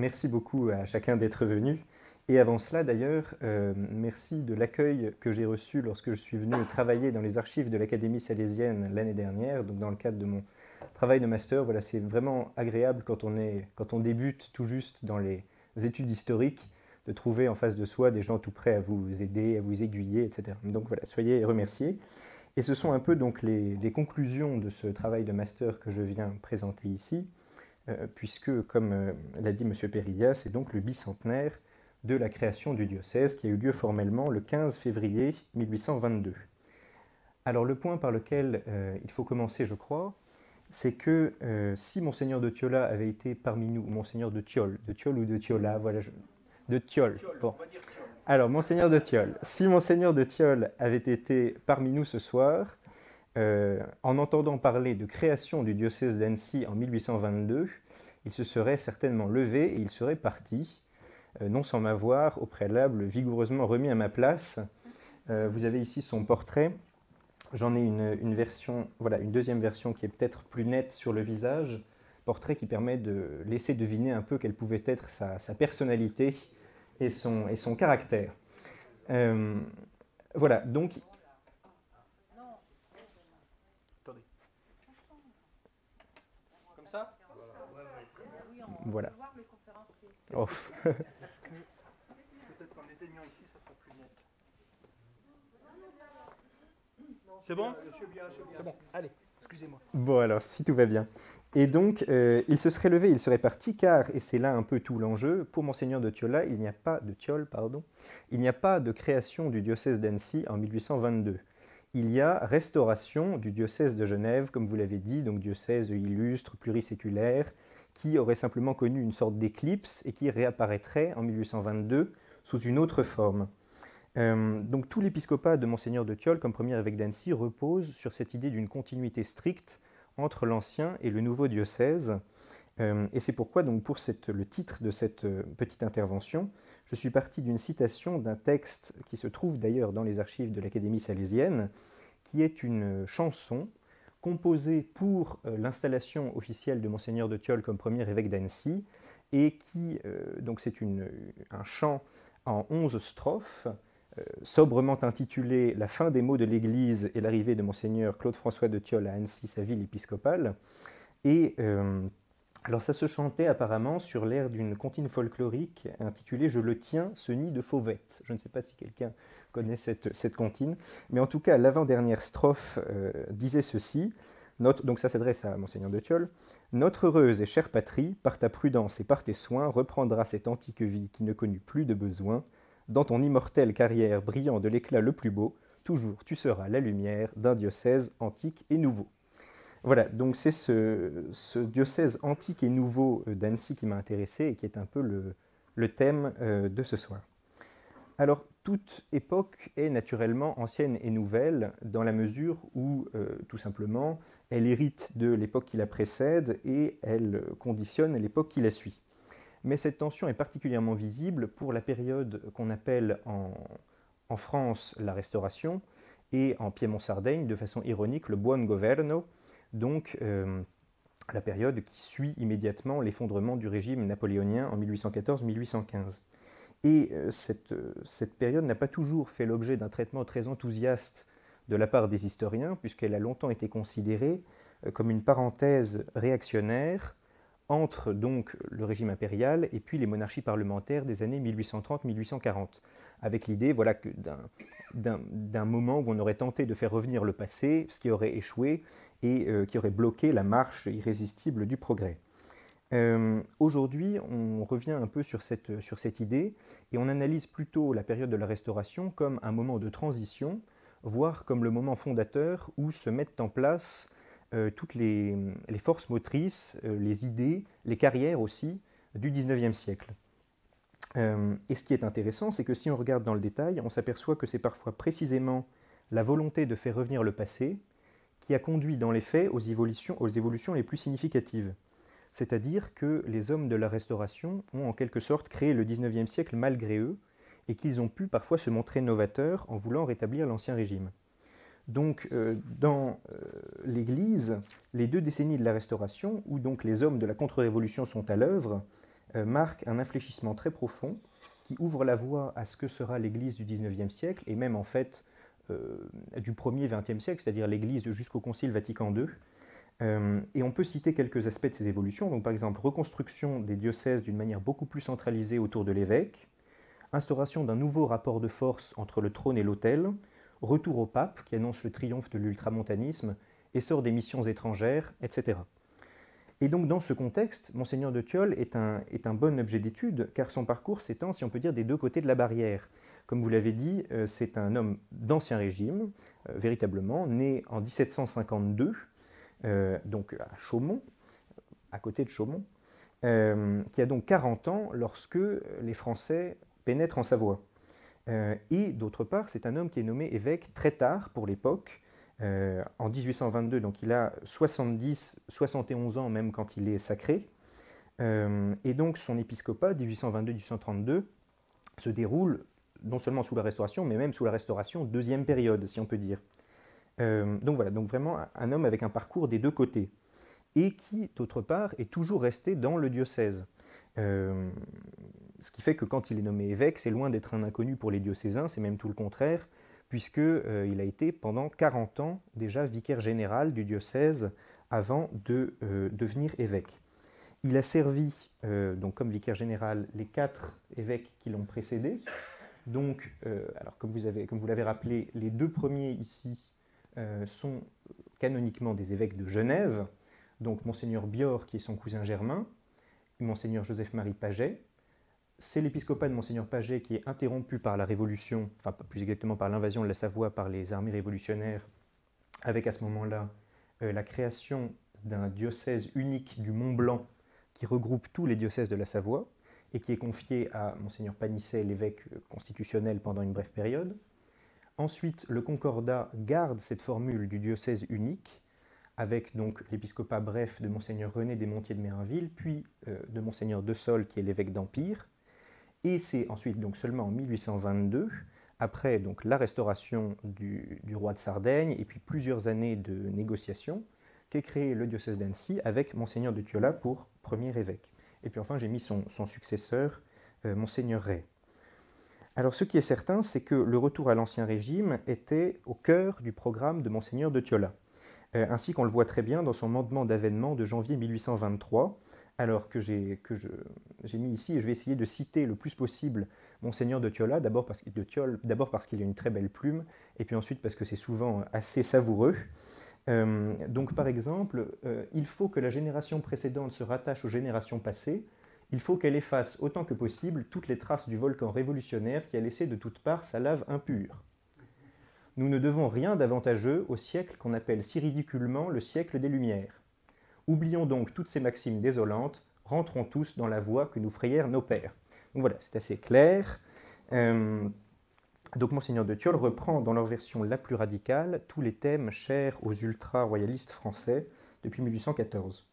merci beaucoup à chacun d'être venu. Et avant cela, d'ailleurs, merci de l'accueil que j'ai reçu lorsque je suis venu travailler dans les archives de l'Académie salésienne l'année dernière, donc dans le cadre de mon travail de master. Voilà, c'est vraiment agréable quand on débute tout juste dans les études historiques, de trouver en face de soi des gens tout prêts à vous aider, à vous aiguiller, etc. Donc voilà, soyez remerciés. Et ce sont un peu donc les conclusions de ce travail de master que je viens présenter ici, puisque, comme l'a dit M. Périlla, c'est donc le bicentenaire de la création du diocèse qui a eu lieu formellement le 15 février 1822. Alors le point par lequel il faut commencer, je crois, c'est que si Monseigneur de Thiola avait été parmi nous, Monseigneur de Thiol ou de Thiola, voilà, de Thiol, bon. Alors, Monseigneur de Thiol, si Monseigneur de Thiol avait été parmi nous ce soir, en entendant parler de création du diocèse d'Annecy en 1822, il se serait certainement levé et il serait parti, non sans m'avoir au préalable vigoureusement remis à ma place. Vous avez ici son portrait. J'en ai une version, voilà, une deuxième version qui est peut-être plus nette sur le visage, portrait qui permet de laisser deviner un peu quelle pouvait être sa personnalité et son caractère. Voilà, donc... Attendez. Comme ça? Voilà. Oh. Peut-être en éteignant ici, ça sera plus net. C'est bon? C'est bon, allez, excusez-moi. Bon, alors, si tout va bien. Et donc, il se serait levé, il serait parti, car, et c'est là un peu tout l'enjeu, pour Monseigneur de Thiola, il n'y a pas de création du diocèse d'Annecy en 1822. Il y a restauration du diocèse de Genève, comme vous l'avez dit, donc diocèse illustre, pluriséculaire, qui aurait simplement connu une sorte d'éclipse et qui réapparaîtrait en 1822 sous une autre forme. Donc tout l'épiscopat de Monseigneur de Thiol, comme premier évêque d'Annecy, repose sur cette idée d'une continuité stricte entre l'ancien et le nouveau diocèse. Et c'est pourquoi, donc, pour le titre de cette petite intervention, je suis parti d'une citation d'un texte qui se trouve d'ailleurs dans les archives de l'Académie salésienne, qui est une chanson composée pour l'installation officielle de Monseigneur de Thiol comme premier évêque d'Annecy, et qui, donc c'est un chant en 11 strophes, sobrement intitulé « La fin des mots de l'Église et l'arrivée de Monseigneur Claude-François de Thiol à Annecy, sa ville épiscopale ». Et alors ça se chantait apparemment sur l'air d'une comptine folklorique intitulée « Je le tiens, ce nid de fauvette ». Je ne sais pas si quelqu'un connaît cette comptine, mais en tout cas l'avant-dernière strophe disait ceci, donc ça s'adresse à Monseigneur de Thiol. « Notre heureuse et chère patrie, par ta prudence et par tes soins, reprendra cette antique vie qui ne connut plus de besoin. Dans ton immortelle carrière brillant de l'éclat le plus beau, toujours tu seras la lumière d'un diocèse antique et nouveau. » Voilà, donc c'est ce diocèse antique et nouveau d'Annecy qui m'a intéressé et qui est un peu le thème de ce soir. Alors, toute époque est naturellement ancienne et nouvelle dans la mesure où, tout simplement, elle hérite de l'époque qui la précède et elle conditionne l'époque qui la suit. Mais cette tension est particulièrement visible pour la période qu'on appelle en France la Restauration et en Piémont-Sardaigne, de façon ironique, le Buon Governo, donc la période qui suit immédiatement l'effondrement du régime napoléonien en 1814-1815. Et cette période n'a pas toujours fait l'objet d'un traitement très enthousiaste de la part des historiens, puisqu'elle a longtemps été considérée comme une parenthèse réactionnaire entre donc le régime impérial et puis les monarchies parlementaires des années 1830-1840, avec l'idée voilà, d'un moment où on aurait tenté de faire revenir le passé, ce qui aurait échoué et qui aurait bloqué la marche irrésistible du progrès. Aujourd'hui, on revient un peu sur cette idée et on analyse plutôt la période de la Restauration comme un moment de transition, voire comme le moment fondateur où se mettent en place toutes les forces motrices, les idées, les carrières aussi du XIXe siècle. Et ce qui est intéressant, c'est que si on regarde dans le détail, on s'aperçoit que c'est parfois précisément la volonté de faire revenir le passé qui a conduit dans les faits aux évolutions les plus significatives. C'est-à-dire que les hommes de la Restauration ont en quelque sorte créé le XIXe siècle malgré eux, et qu'ils ont pu parfois se montrer novateurs en voulant rétablir l'Ancien Régime. Donc, dans l'Église, les 2 décennies de la Restauration, où donc les hommes de la contre-révolution sont à l'œuvre, marque un infléchissement très profond qui ouvre la voie à ce que sera l'Église du XIXe siècle, et même en fait du 1er XXe siècle, c'est-à-dire l'Église jusqu'au Concile Vatican II. Et on peut citer quelques aspects de ces évolutions, donc par exemple reconstruction des diocèses d'une manière beaucoup plus centralisée autour de l'évêque, instauration d'un nouveau rapport de force entre le trône et l'autel, retour au pape qui annonce le triomphe de l'ultramontanisme, essor des missions étrangères, etc. Et donc dans ce contexte, Monseigneur de Thiol est un bon objet d'étude, car son parcours s'étend, si on peut dire, des deux côtés de la barrière. Comme vous l'avez dit, c'est un homme d'Ancien Régime, véritablement, né en 1752, donc à Chaumont, à côté de Chaumont, qui a donc 40 ans lorsque les Français pénètrent en Savoie. Et d'autre part, c'est un homme qui est nommé évêque très tard pour l'époque, en 1822, donc il a 71 ans même quand il est sacré. Et donc son épiscopat, 1822-1832, se déroule non seulement sous la Restauration, mais même sous la Restauration deuxième période, si on peut dire. Donc voilà, donc vraiment un homme avec un parcours des deux côtés, et qui, d'autre part, est toujours resté dans le diocèse. Ce qui fait que quand il est nommé évêque, c'est loin d'être un inconnu pour les diocésains, c'est même tout le contraire, puisqu'il a été pendant 40 ans déjà vicaire général du diocèse avant de devenir évêque. Il a servi donc comme vicaire général les 4 évêques qui l'ont précédé. Donc, alors comme vous l'avez rappelé, les 2 premiers ici sont canoniquement des évêques de Genève, donc Monseigneur Bior qui est son cousin germain, Monseigneur Joseph-Marie Paget. C'est l'épiscopat de Monseigneur Paget qui est interrompu par la Révolution, enfin plus exactement par l'invasion de la Savoie par les armées révolutionnaires, avec à ce moment-là la création d'un diocèse unique du Mont-Blanc qui regroupe tous les diocèses de la Savoie et qui est confié à Monseigneur Panisset, l'évêque constitutionnel, pendant une brève période. Ensuite, le Concordat garde cette formule du diocèse unique, avec donc l'épiscopat bref de Monseigneur René Desmontiers de Mérinville, puis de Monseigneur De Sol, qui est l'évêque d'Empire. Et c'est ensuite donc seulement en 1822, après donc la restauration du roi de Sardaigne et puis plusieurs années de négociations, qu'est créé le diocèse d'Annecy avec Monseigneur de Thiolat pour premier évêque. Et puis enfin j'ai mis son successeur, Monseigneur Ray. Alors ce qui est certain, c'est que le retour à l'Ancien Régime était au cœur du programme de Monseigneur de Thiolat, ainsi qu'on le voit très bien dans son mandement d'avènement de janvier 1823, alors que j'ai mis ici, et je vais essayer de citer le plus possible Monseigneur de Thiolat, d'abord parce qu'il a une très belle plume, et puis ensuite parce que c'est souvent assez savoureux. Donc par exemple, il faut que la génération précédente se rattache aux générations passées, il faut qu'elle efface autant que possible toutes les traces du volcan révolutionnaire qui a laissé de toutes parts sa lave impure. Nous ne devons rien d'avantageux au siècle qu'on appelle si ridiculement le siècle des Lumières. Oublions donc toutes ces maximes désolantes, rentrons tous dans la voie que nous frayèrent nos pères. Donc voilà, c'est assez clair. Donc Monseigneur de Thiol reprend dans leur version la plus radicale tous les thèmes chers aux ultra-royalistes français depuis 1814.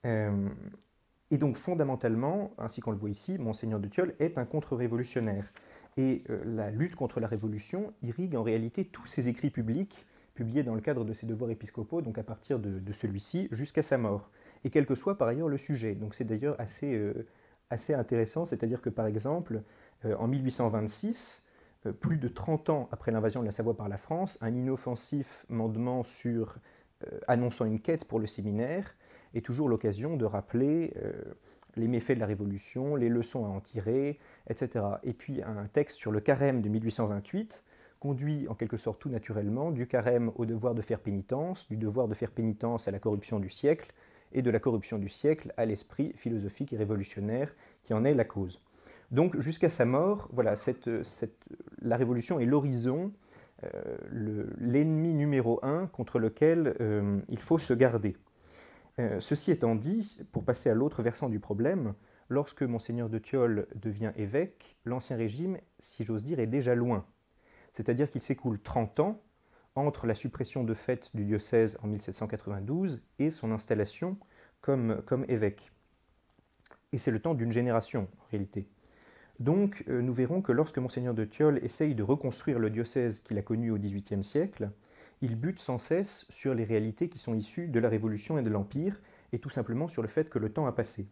Et donc fondamentalement, ainsi qu'on le voit ici, Monseigneur de Thiol est un contre-révolutionnaire. Et la lutte contre la Révolution irrigue en réalité tous ses écrits publics, publiés dans le cadre de ses devoirs épiscopaux, donc à partir de celui-ci jusqu'à sa mort, et quel que soit par ailleurs le sujet. Donc c'est d'ailleurs assez intéressant, c'est-à-dire que par exemple, en 1826, plus de 30 ans après l'invasion de la Savoie par la France, un inoffensif mandement annonçant une quête pour le séminaire est toujours l'occasion de rappeler les méfaits de la Révolution, les leçons à en tirer, etc. Et puis un texte sur le carême de 1828 conduit en quelque sorte tout naturellement du carême au devoir de faire pénitence, du devoir de faire pénitence à la corruption du siècle, et de la corruption du siècle à l'esprit philosophique et révolutionnaire qui en est la cause. Donc jusqu'à sa mort, voilà, la Révolution est l'horizon, l'ennemi numéro 1 contre lequel il faut se garder. Ceci étant dit, pour passer à l'autre versant du problème, lorsque Monseigneur de Thiol devient évêque, l'Ancien Régime, si j'ose dire, est déjà loin. C'est-à-dire qu'il s'écoule 30 ans entre la suppression de fait du diocèse en 1792 et son installation comme évêque. Et c'est le temps d'une génération, en réalité. Donc, nous verrons que lorsque Monseigneur de Thiol essaye de reconstruire le diocèse qu'il a connu au XVIIIe siècle, il bute sans cesse sur les réalités qui sont issues de la Révolution et de l'Empire, et tout simplement sur le fait que le temps a passé.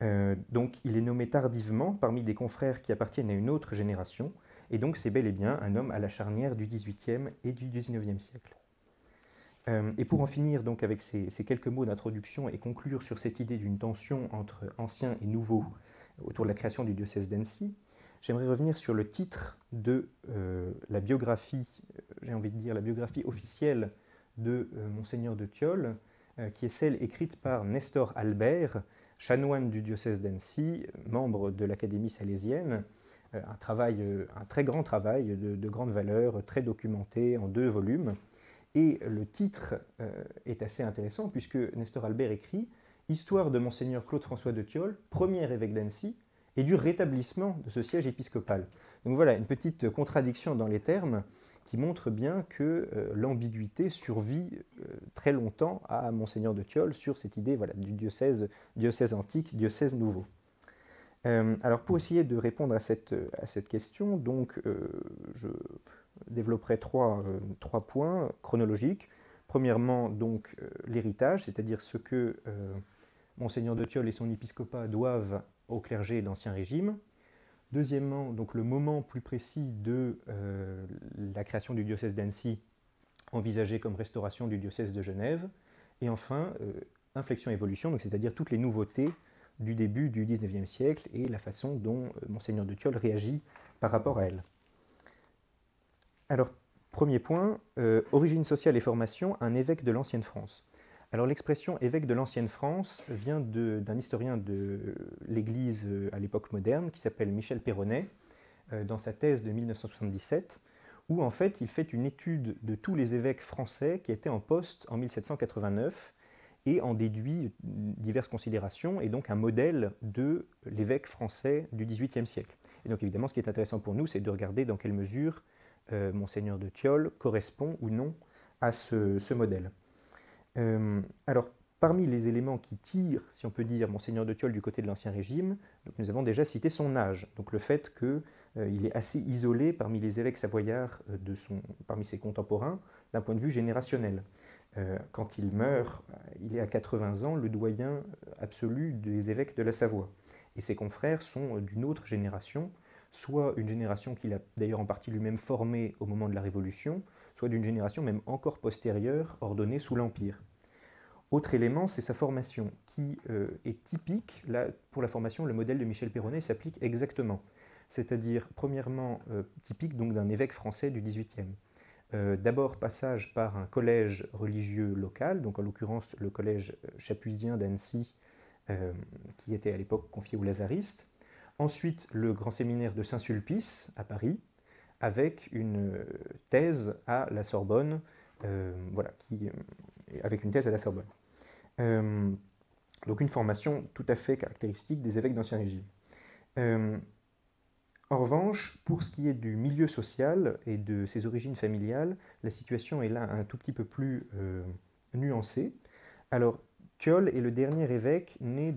Donc il est nommé tardivement parmi des confrères qui appartiennent à une autre génération, et donc c'est bel et bien un homme à la charnière du XVIIIe et du XIXe siècle. Et pour en finir donc avec ces quelques mots d'introduction et conclure sur cette idée d'une tension entre anciens et nouveaux autour de la création du diocèse d'Annecy, j'aimerais revenir sur le titre de la biographie, j'ai envie de dire la biographie officielle de Monseigneur de Thiol, qui est celle écrite par Nestor Albert, chanoine du diocèse d'Annecy, membre de l'Académie salésienne, un très grand travail de grande valeur, très documenté en 2 volumes. Et le titre est assez intéressant puisque Nestor Albert écrit « Histoire de Monseigneur Claude-François de Thiol, premier évêque d'Annecy, et du rétablissement de ce siège épiscopal ». Donc voilà, une petite contradiction dans les termes qui montre bien que l'ambiguïté survit très longtemps à Monseigneur de Thiol sur cette idée voilà, du diocèse antique, diocèse nouveau. Alors pour essayer de répondre à cette question, donc, je développerai trois points chronologiques. Premièrement, donc, l'héritage, c'est-à-dire ce que Monseigneur de Thiol et son épiscopat doivent au clergé d'Ancien Régime. Deuxièmement, donc, le moment plus précis de la création du diocèse d'Annecy, envisagé comme restauration du diocèse de Genève. Et enfin, inflexion-évolution, c'est-à-dire toutes les nouveautés du début du XIXe siècle et la façon dont Monseigneur de Thiol réagit par rapport à elle. Alors, premier point, origine sociale et formation, un évêque de l'Ancienne France. Alors l'expression évêque de l'Ancienne France vient d'un historien de l'Église à l'époque moderne qui s'appelle Michel Perronnet, dans sa thèse de 1977, où en fait il fait une étude de tous les évêques français qui étaient en poste en 1789 et en déduit diverses considérations, et donc un modèle de l'évêque français du XVIIIe siècle. Et donc évidemment, ce qui est intéressant pour nous, c'est de regarder dans quelle mesure Monseigneur de Thiol correspond ou non à ce modèle. Alors, parmi les éléments qui tirent, si on peut dire, Monseigneur de Thiol du côté de l'Ancien Régime, donc nous avons déjà cité son âge, donc le fait qu'il est assez isolé parmi les évêques savoyards, parmi ses contemporains, d'un point de vue générationnel. Quand il meurt, il est à 80 ans le doyen absolu des évêques de la Savoie. Et ses confrères sont d'une autre génération, soit une génération qu'il a d'ailleurs en partie lui-même formée au moment de la Révolution, soit d'une génération même encore postérieure, ordonnée sous l'Empire. Autre élément, c'est sa formation, qui est typique. Là, pour la formation, le modèle de Michel Perronnet s'applique exactement. C'est-à-dire, premièrement, typique donc d'un évêque français du XVIIIe. D'abord, passage par un collège religieux local, donc en l'occurrence le collège chapuisien d'Annecy, qui était à l'époque confié aux lazaristes. Ensuite, le grand séminaire de Saint-Sulpice, à Paris, avec une thèse à la Sorbonne, avec une thèse à la Sorbonne. Donc une formation tout à fait caractéristique des évêques d'Ancien Régime. En revanche, pour ce qui est du milieu social et de ses origines familiales, la situation est là un tout petit peu plus nuancée. Alors, Thiol est le dernier évêque né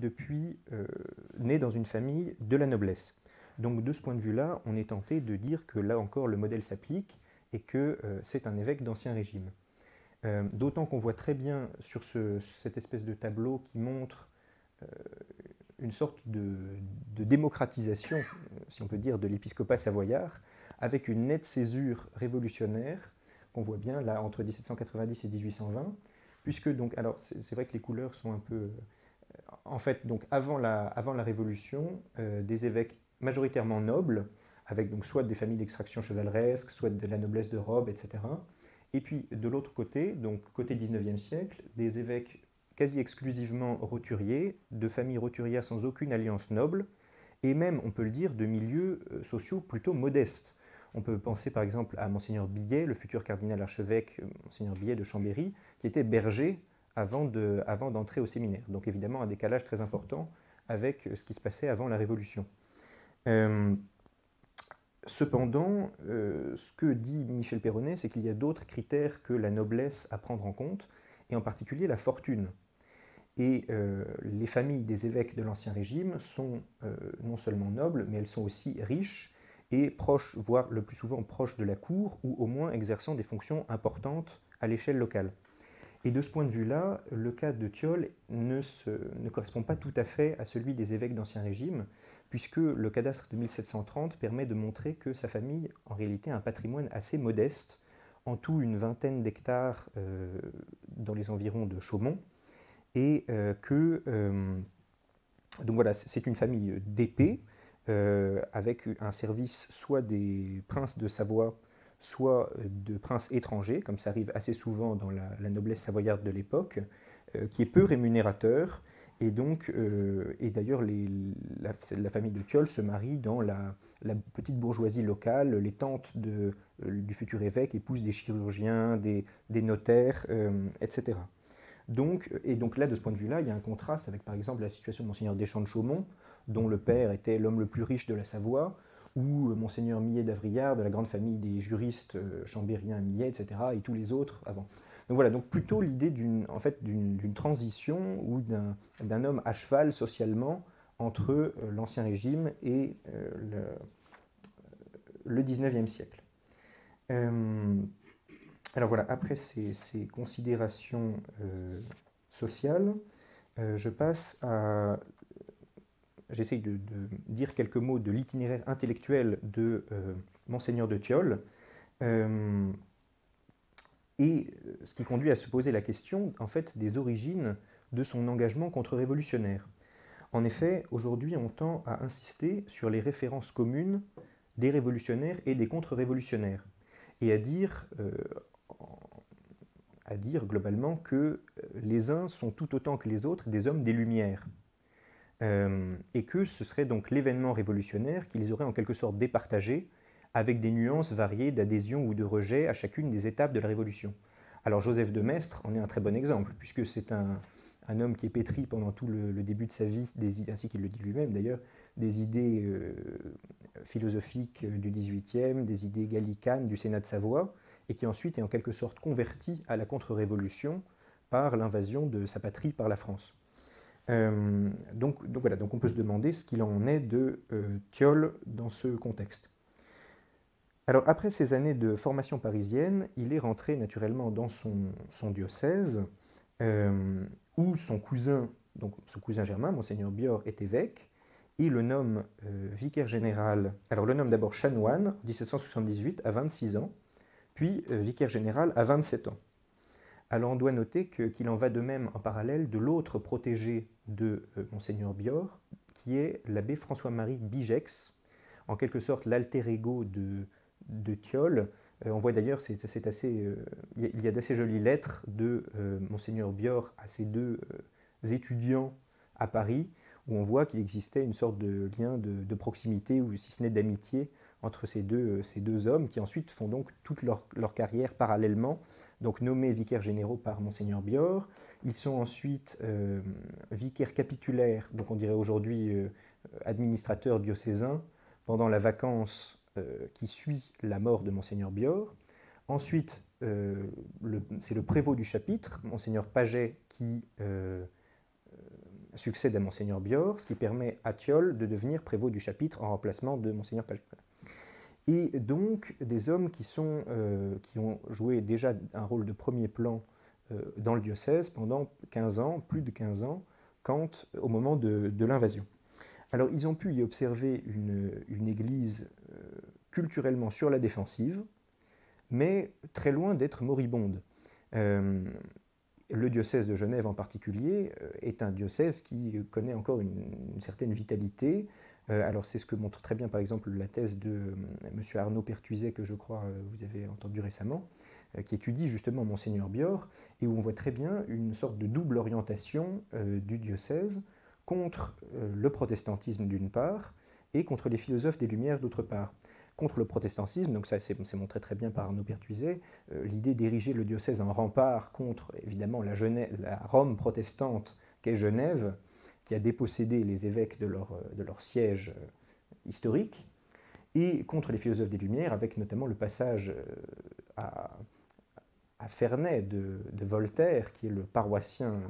dans une famille de la noblesse. Donc de ce point de vue-là, on est tenté de dire que là encore le modèle s'applique et que c'est un évêque d'Ancien Régime. D'autant qu'on voit très bien sur cette espèce de tableau qui montre une sorte de démocratisation, si on peut dire, de l'épiscopat savoyard, avec une nette césure révolutionnaire qu'on voit bien là entre 1790 et 1820, puisque donc, alors c'est vrai que les couleurs sont un peu, en fait, donc avant la Révolution, des évêques majoritairement nobles, avec donc soit des familles d'extraction chevaleresque, soit de la noblesse de robe, etc. Et puis de l'autre côté, donc côté 19e siècle, des évêques quasi exclusivement roturiers, de familles roturières sans aucune alliance noble, et même, on peut le dire, de milieux sociaux plutôt modestes. On peut penser par exemple à Monseigneur Billet, le futur cardinal archevêque, Monseigneur Billet de Chambéry, qui était berger avant d'entrer au séminaire. Donc évidemment un décalage très important avec ce qui se passait avant la Révolution. Cependant, ce que dit Michel Perronnet, c'est qu'il y a d'autres critères que la noblesse à prendre en compte, et en particulier la fortune. Et les familles des évêques de l'Ancien Régime sont non seulement nobles, mais elles sont aussi riches et proches, voire le plus souvent proches de la cour, ou au moins exerçant des fonctions importantes à l'échelle locale. Et de ce point de vue-là, le cas de Thiol ne correspond pas tout à fait à celui des évêques d'Ancien Régime, puisque le cadastre de 1730 permet de montrer que sa famille, en réalité, a un patrimoine assez modeste, en tout une vingtaine d'hectares dans les environs de Chaumont, et donc voilà, c'est une famille d'épées, avec un service soit des princes de Savoie, soit de princes étrangers, comme ça arrive assez souvent dans la noblesse savoyarde de l'époque, qui est peu rémunérateur. Et donc, et d'ailleurs, la famille de Thiol se marie dans la petite bourgeoisie locale. Les tantes du futur évêque épousent des chirurgiens, des notaires, etc. Et donc là, de ce point de vue-là, il y a un contraste avec, par exemple, la situation de Monseigneur Deschamps de Chaumont, dont le père était l'homme le plus riche de la Savoie, ou Monseigneur Millet d'Avriard, de la grande famille des juristes Chambérien, Millet, etc., et tous les autres avant. Donc voilà, donc plutôt l'idée d'une transition ou d'un homme à cheval socialement entre l'Ancien Régime et le 19e siècle. Alors voilà, après ces considérations sociales, je passe à... J'essaie de dire quelques mots de l'itinéraire intellectuel de Monseigneur de Thiol, et ce qui conduit à se poser la question, en fait, des origines de son engagement contre-révolutionnaire. En effet, aujourd'hui, on tend à insister sur les références communes des révolutionnaires et des contre-révolutionnaires, et à dire globalement que les uns sont tout autant que les autres des hommes des Lumières, et que ce serait donc l'événement révolutionnaire qu'ils auraient en quelque sorte départagé, avec des nuances variées d'adhésion ou de rejet à chacune des étapes de la Révolution. Alors Joseph de Maistre en est un très bon exemple, puisque c'est un homme qui est pétri pendant tout le début de sa vie, ainsi qu'il le dit lui-même d'ailleurs, des idées philosophiques du XVIIIe, des idées gallicanes du Sénat de Savoie, et qui ensuite est en quelque sorte converti à la contre-révolution par l'invasion de sa patrie par la France. Donc voilà, donc on peut se demander ce qu'il en est de Thiol dans ce contexte. Alors après ces années de formation parisienne, il est rentré naturellement dans son diocèse, où son cousin germain, Monseigneur Biord, est évêque, et le nomme vicaire général, alors le nomme d'abord chanoine en 1778 à 26 ans, puis vicaire général à 27 ans. Alors on doit noter qu'il en va de même en parallèle de l'autre protégé de Monseigneur Biord, qui est l'abbé François-Marie Bigex, en quelque sorte l'alter ego de Thiol. On voit d'ailleurs, il y a d'assez jolies lettres de Monseigneur Biord à ses deux étudiants à Paris, où on voit qu'il existait une sorte de lien de proximité, ou si ce n'est d'amitié, entre ces deux hommes, qui ensuite font donc toute leur carrière parallèlement, donc nommés vicaires généraux par Monseigneur Biord. Ils sont ensuite vicaires capitulaires, donc on dirait aujourd'hui administrateurs diocésains, pendant la vacance qui suit la mort de Monseigneur Biord. Ensuite, c'est le prévôt du chapitre, Monseigneur Paget, qui succède à Monseigneur Biord, ce qui permet à Thiol de devenir prévôt du chapitre en remplacement de Monseigneur Paget. Et donc des hommes qui ont joué déjà un rôle de premier plan dans le diocèse pendant 15 ans, plus de 15 ans, au moment de l'invasion. Alors ils ont pu y observer une église culturellement sur la défensive, mais très loin d'être moribonde. Le diocèse de Genève en particulier est un diocèse qui connaît encore une certaine vitalité. Alors c'est ce que montre très bien par exemple la thèse de M. Arnaud Pertuiset, que je crois vous avez entendu récemment, qui étudie justement Monseigneur Biord, et où on voit très bien une sorte de double orientation du diocèse contre le protestantisme d'une part, et contre les philosophes des Lumières d'autre part. Contre le protestantisme, donc ça c'est montré très bien par Arnaud Pertuiset, l'idée d'ériger le diocèse en rempart contre évidemment la Rome protestante qu'est Genève, qui a dépossédé les évêques de leur siège historique, et contre les philosophes des Lumières, avec notamment le passage à Ferney de Voltaire, qui est le paroissien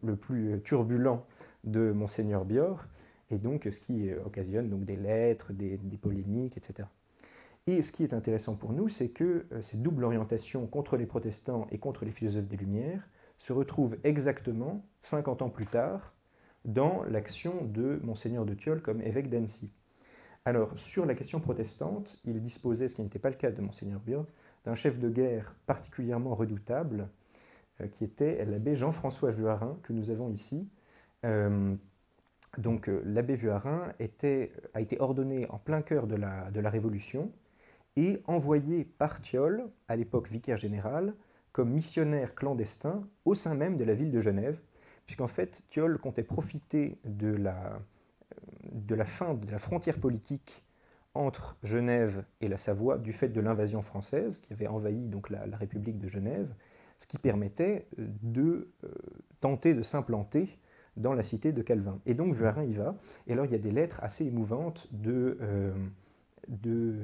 le plus turbulent de Monseigneur Biord, et donc ce qui occasionne donc des lettres, des polémiques, etc. Et ce qui est intéressant pour nous, c'est que cette double orientation contre les protestants et contre les philosophes des Lumières se retrouve exactement 50 ans plus tard dans l'action de Monseigneur de Thiol comme évêque d'Annecy. Alors, sur la question protestante, il disposait, ce qui n'était pas le cas de Monseigneur Biot, d'un chef de guerre particulièrement redoutable, qui était l'abbé Jean-François Vuarin, que nous avons ici. L'abbé Vuarin a été ordonné en plein cœur de la Révolution et envoyé par Thiol, à l'époque vicaire général, comme missionnaire clandestin au sein même de la ville de Genève, puisqu'en fait Thiol comptait profiter de la fin de la frontière politique entre Genève et la Savoie du fait de l'invasion française qui avait envahi donc la République de Genève, ce qui permettait de tenter de s'implanter dans la cité de Calvin. Et donc Vuarin y va, et alors il y a des lettres assez émouvantes de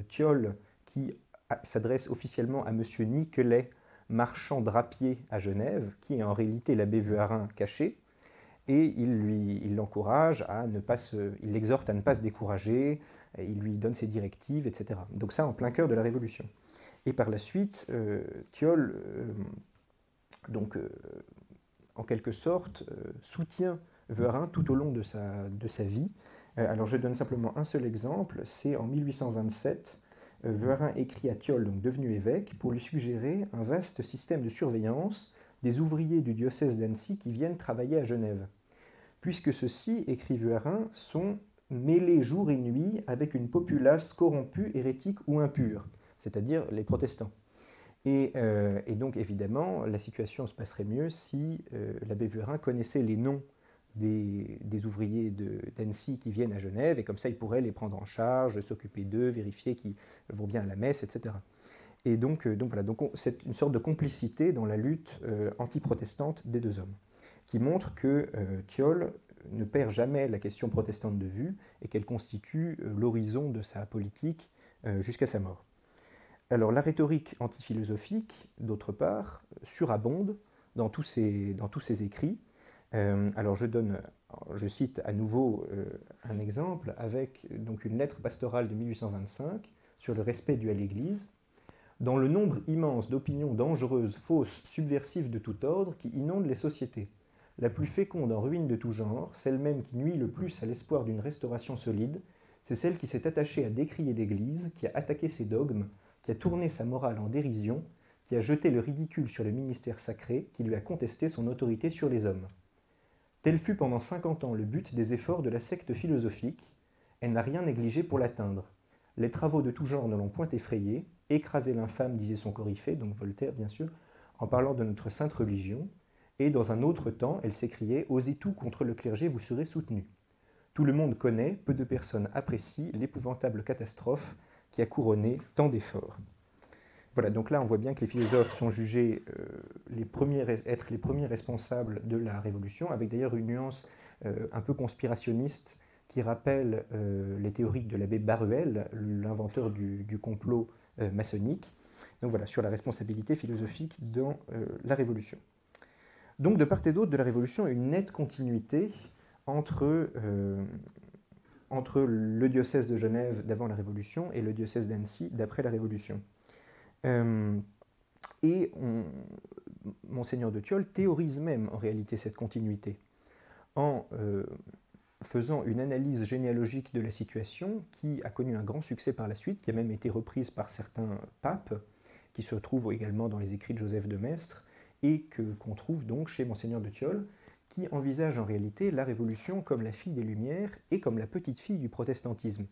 Thiol qui s'adresse officiellement à M. Niquelet, marchand drapier à Genève, qui est en réalité l'abbé Vuarin caché, et il l'encourage à ne pas il l'exhorte à ne pas se décourager, il lui donne ses directives, etc. Donc ça en plein cœur de la Révolution. Et par la suite, Thiol, en quelque sorte, soutient Vuarin tout au long de sa vie. Alors je donne simplement un seul exemple, c'est en 1827, Vuarin écrit à Thiol, donc devenu évêque, pour lui suggérer un vaste système de surveillance des ouvriers du diocèse d'Annecy qui viennent travailler à Genève. Puisque ceux-ci, écrit Vuarin, sont mêlés jour et nuit avec une populace corrompue, hérétique ou impure, c'est-à-dire les protestants. Et donc évidemment, la situation se passerait mieux si l'abbé Vuarin connaissait les noms des ouvriers d'Annecy qui viennent à Genève, et comme ça il pourrait les prendre en charge, s'occuper d'eux, vérifier qu'ils vont bien à la messe, etc. Et donc c'est une sorte de complicité dans la lutte anti-protestante des deux hommes, qui montre que Thiol ne perd jamais la question protestante de vue, et qu'elle constitue l'horizon de sa politique jusqu'à sa mort. Alors la rhétorique antiphilosophique, d'autre part, surabonde dans tous ses écrits. Alors je cite à nouveau un exemple avec donc une lettre pastorale de 1825 sur le respect dû à l'Église. Dans le nombre immense d'opinions dangereuses, fausses, subversives de tout ordre qui inondent les sociétés, la plus féconde en ruines de tout genre, celle même qui nuit le plus à l'espoir d'une restauration solide, c'est celle qui s'est attachée à décrier l'Église, qui a attaqué ses dogmes, qui a tourné sa morale en dérision, qui a jeté le ridicule sur le ministère sacré, qui lui a contesté son autorité sur les hommes. Tel fut pendant 50 ans le but des efforts de la secte philosophique. Elle n'a rien négligé pour l'atteindre. Les travaux de tout genre ne l'ont point effrayée. Écraser l'infâme, disait son coryphée, donc Voltaire bien sûr, en parlant de notre sainte religion. Et dans un autre temps, elle s'écriait « Osez tout contre le clergé, vous serez soutenu ». Tout le monde connaît, peu de personnes apprécient l'épouvantable catastrophe qui a couronné tant d'efforts. Voilà, donc là on voit bien que les philosophes sont jugés être les premiers responsables de la Révolution, avec d'ailleurs une nuance un peu conspirationniste qui rappelle les théories de l'abbé Baruel, l'inventeur du complot maçonnique. Donc voilà, sur la responsabilité philosophique dans la Révolution. Donc de part et d'autre de la Révolution, une nette continuité entre le diocèse de Genève d'avant la Révolution et le diocèse d'Annecy d'après la Révolution. Monseigneur de Thiol théorise même en réalité cette continuité en faisant une analyse généalogique de la situation qui a connu un grand succès par la suite, qui a même été reprise par certains papes, qui se trouvent également dans les écrits de Joseph de Maistre, et qu'on trouve donc chez Monseigneur de Thiol, qui envisage en réalité la Révolution comme la fille des Lumières et comme la petite fille du protestantisme.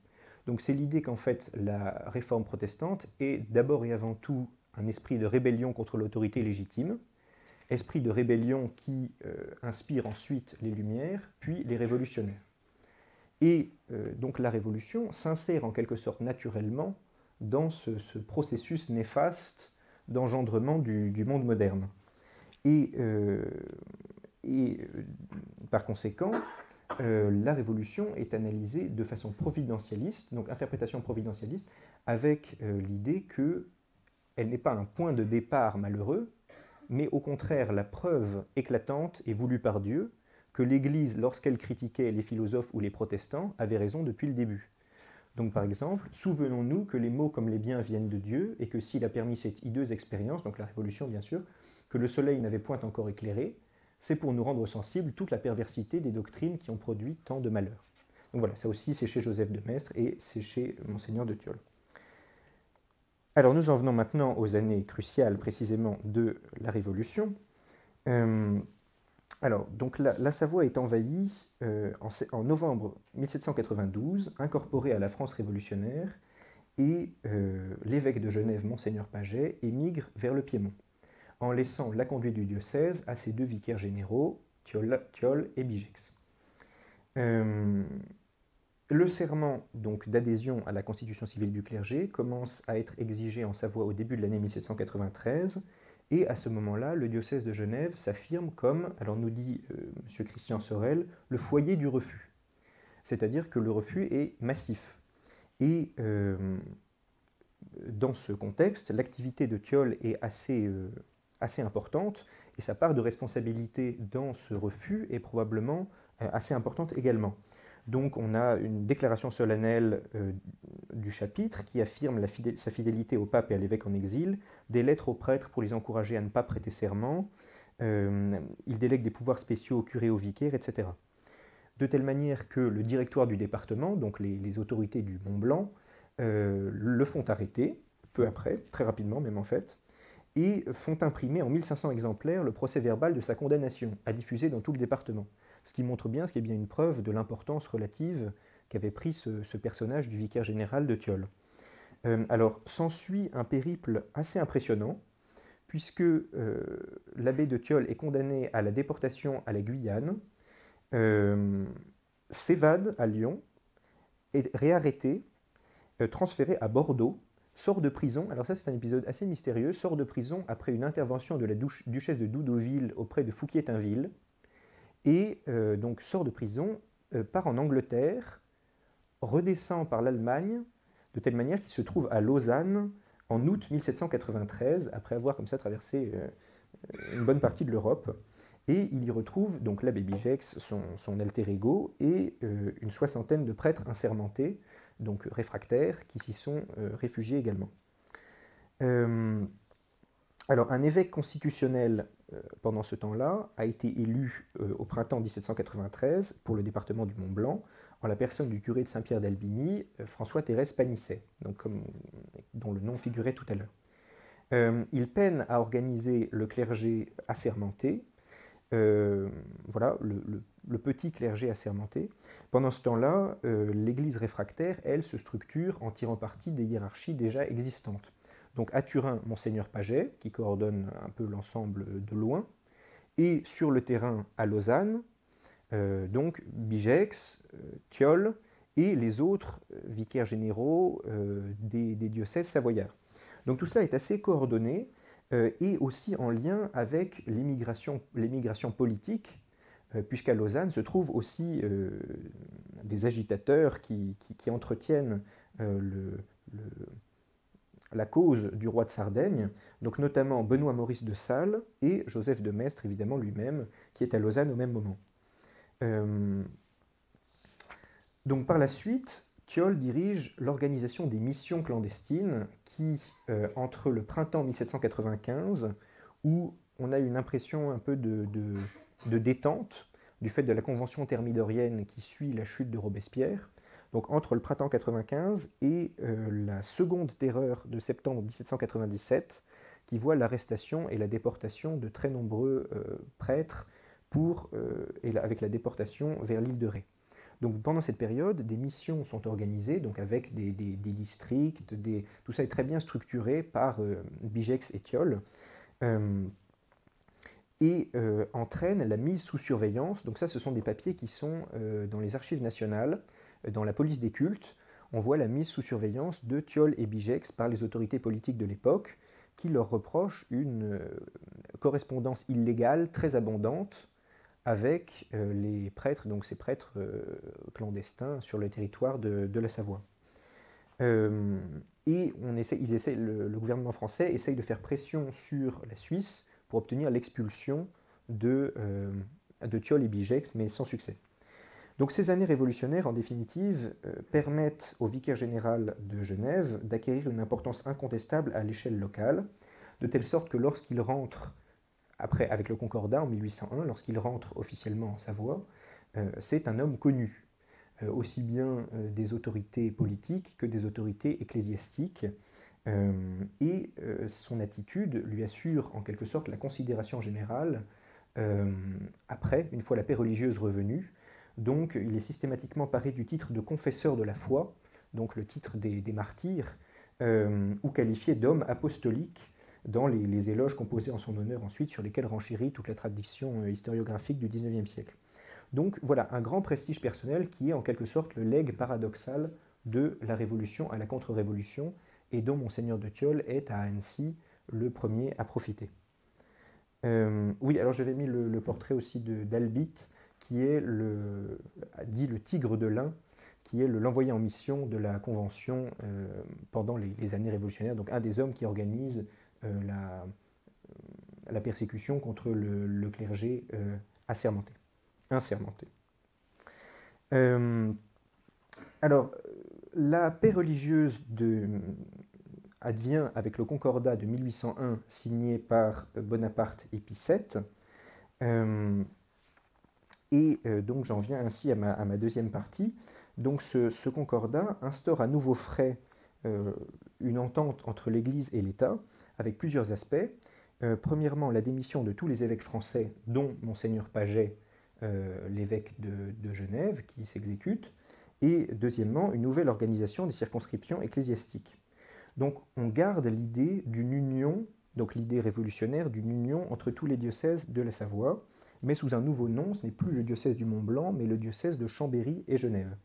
Donc c'est l'idée qu'en fait la réforme protestante est d'abord et avant tout un esprit de rébellion contre l'autorité légitime, esprit de rébellion qui inspire ensuite les Lumières, puis les révolutionnaires. Et donc la Révolution s'insère en quelque sorte naturellement dans ce processus néfaste d'engendrement du monde moderne. Et par conséquent, la Révolution est analysée de façon providentialiste, donc interprétation providentialiste, avec l'idée qu'elle n'est pas un point de départ malheureux, mais au contraire la preuve éclatante et voulue par Dieu que l'Église, lorsqu'elle critiquait les philosophes ou les protestants, avait raison depuis le début. Donc par exemple, souvenons-nous que les maux comme les biens viennent de Dieu, et que s'il a permis cette hideuse expérience, donc la Révolution bien sûr, que le soleil n'avait point encore éclairé, c'est pour nous rendre sensibles toute la perversité des doctrines qui ont produit tant de malheurs. Donc voilà, ça aussi c'est chez Joseph de Maistre et c'est chez Monseigneur de Thiol. Alors nous en venons maintenant aux années cruciales précisément de la Révolution. Alors, donc la Savoie est envahie en novembre 1792, incorporée à la France révolutionnaire, et l'évêque de Genève, Monseigneur Paget, émigre vers le Piémont, en laissant la conduite du diocèse à ses deux vicaires généraux, Thiol et Bigex. Le serment donc d'adhésion à la constitution civile du clergé commence à être exigé en Savoie au début de l'année 1793, et à ce moment-là, le diocèse de Genève s'affirme comme, alors nous dit M. Christian Sorel, le foyer du refus. C'est-à-dire que le refus est massif. Et dans ce contexte, l'activité de Thiol est assez importante, et sa part de responsabilité dans ce refus est probablement assez importante également. Donc on a une déclaration solennelle du chapitre qui affirme sa fidélité au pape et à l'évêque en exil, des lettres aux prêtres pour les encourager à ne pas prêter serment, il délègue des pouvoirs spéciaux aux curés, aux vicaires, etc. De telle manière que le directoire du département, donc les autorités du Mont-Blanc, le font arrêter, peu après, très rapidement même en fait, et font imprimer en 1500 exemplaires le procès-verbal de sa condamnation, à diffuser dans tout le département. Ce qui montre bien, ce qui est bien une preuve de l'importance relative qu'avait pris ce personnage du vicaire général de Thiol. Alors, s'ensuit un périple assez impressionnant, puisque l'abbé de Thiol est condamné à la déportation à la Guyane, s'évade à Lyon, est réarrêté, transféré à Bordeaux, sort de prison, alors ça c'est un épisode assez mystérieux, sort de prison après une intervention de la duchesse de Doudeauville auprès de Fouquier-Tinville, et donc sort de prison, part en Angleterre, redescend par l'Allemagne, de telle manière qu'il se trouve à Lausanne en août 1793, après avoir comme ça traversé une bonne partie de l'Europe, et il y retrouve donc l'abbé Bigex, son alter ego, et une soixantaine de prêtres assermentés, donc réfractaires, qui s'y sont réfugiés également. Alors, un évêque constitutionnel pendant ce temps-là a été élu au printemps 1793 pour le département du Mont-Blanc, en la personne du curé de Saint-Pierre d'Albigny, François-Thérèse Panisset, donc dont le nom figurait tout à l'heure. Il peine à organiser le clergé assermenté, voilà, le petit clergé assermenté. Pendant ce temps-là, l'Église réfractaire, elle, se structure en tirant parti des hiérarchies déjà existantes. Donc à Turin, Monseigneur Paget, qui coordonne un peu l'ensemble de loin, et sur le terrain à Lausanne, donc Bigex, Thiol et les autres vicaires généraux des diocèses savoyards. Donc tout cela est assez coordonné et aussi en lien avec l'émigration politique, puisqu'à Lausanne se trouvent aussi des agitateurs qui entretiennent la cause du roi de Sardaigne, donc notamment Benoît-Maurice de Sales et Joseph de Maistre, évidemment lui-même, qui est à Lausanne au même moment. Donc par la suite, Thiol dirige l'organisation des missions clandestines qui, entre le printemps 1795, où on a une impression un peu de détente du fait de la convention thermidorienne qui suit la chute de Robespierre, donc entre le printemps 95 et la seconde terreur de septembre 1797, qui voit l'arrestation et la déportation de très nombreux prêtres avec la déportation vers l'île de Ré. Donc pendant cette période, des missions sont organisées, donc avec des districts, tout ça est très bien structuré par Bigex et Thiol, et entraîne la mise sous surveillance. Donc ça, ce sont des papiers qui sont dans les archives nationales, dans la police des cultes. On voit la mise sous surveillance de Thiol et Bigex par les autorités politiques de l'époque, qui leur reprochent une correspondance illégale très abondante avec les prêtres, donc ces prêtres clandestins sur le territoire de la Savoie. Et le gouvernement français essaye de faire pression sur la Suisse pour obtenir l'expulsion de Thiol et Bigex, mais sans succès. Donc ces années révolutionnaires, en définitive, permettent au vicaire général de Genève d'acquérir une importance incontestable à l'échelle locale, de telle sorte que lorsqu'il rentre, après, avec le Concordat en 1801, lorsqu'il rentre officiellement en Savoie, c'est un homme connu, aussi bien des autorités politiques que des autorités ecclésiastiques, et son attitude lui assure en quelque sorte la considération générale après, une fois la paix religieuse revenue. Donc il est systématiquement paré du titre de confesseur de la foi, donc le titre des martyrs, ou qualifié d'homme apostolique dans les éloges composés en son honneur ensuite, sur lesquels renchérit toute la tradition historiographique du XIXe siècle. Donc voilà, un grand prestige personnel qui est en quelque sorte le legs paradoxal de la Révolution à la contre-révolution, et dont Monseigneur de Thiol est à Annecy le premier à profiter. Oui, alors j'avais mis le portrait aussi d'Albit, qui est dit le tigre de l'Ain, qui est l'envoyé en mission de la Convention pendant les années révolutionnaires, donc un des hommes qui organise la persécution contre le clergé insermenté. Alors, la paix religieuse advient avec le Concordat de 1801 signé par Bonaparte et Pie VII. Donc j'en viens ainsi à ma deuxième partie. Donc ce Concordat instaure à nouveau frais une entente entre l'Église et l'État avec plusieurs aspects. Premièrement, la démission de tous les évêques français, dont Monseigneur Paget, l'évêque de Genève, qui s'exécute. Et deuxièmement, une nouvelle organisation des circonscriptions ecclésiastiques. Donc on garde l'idée d'une union, donc l'idée révolutionnaire d'une union entre tous les diocèses de la Savoie, mais sous un nouveau nom. Ce n'est plus le diocèse du Mont-Blanc, mais le diocèse de Chambéry et Genève.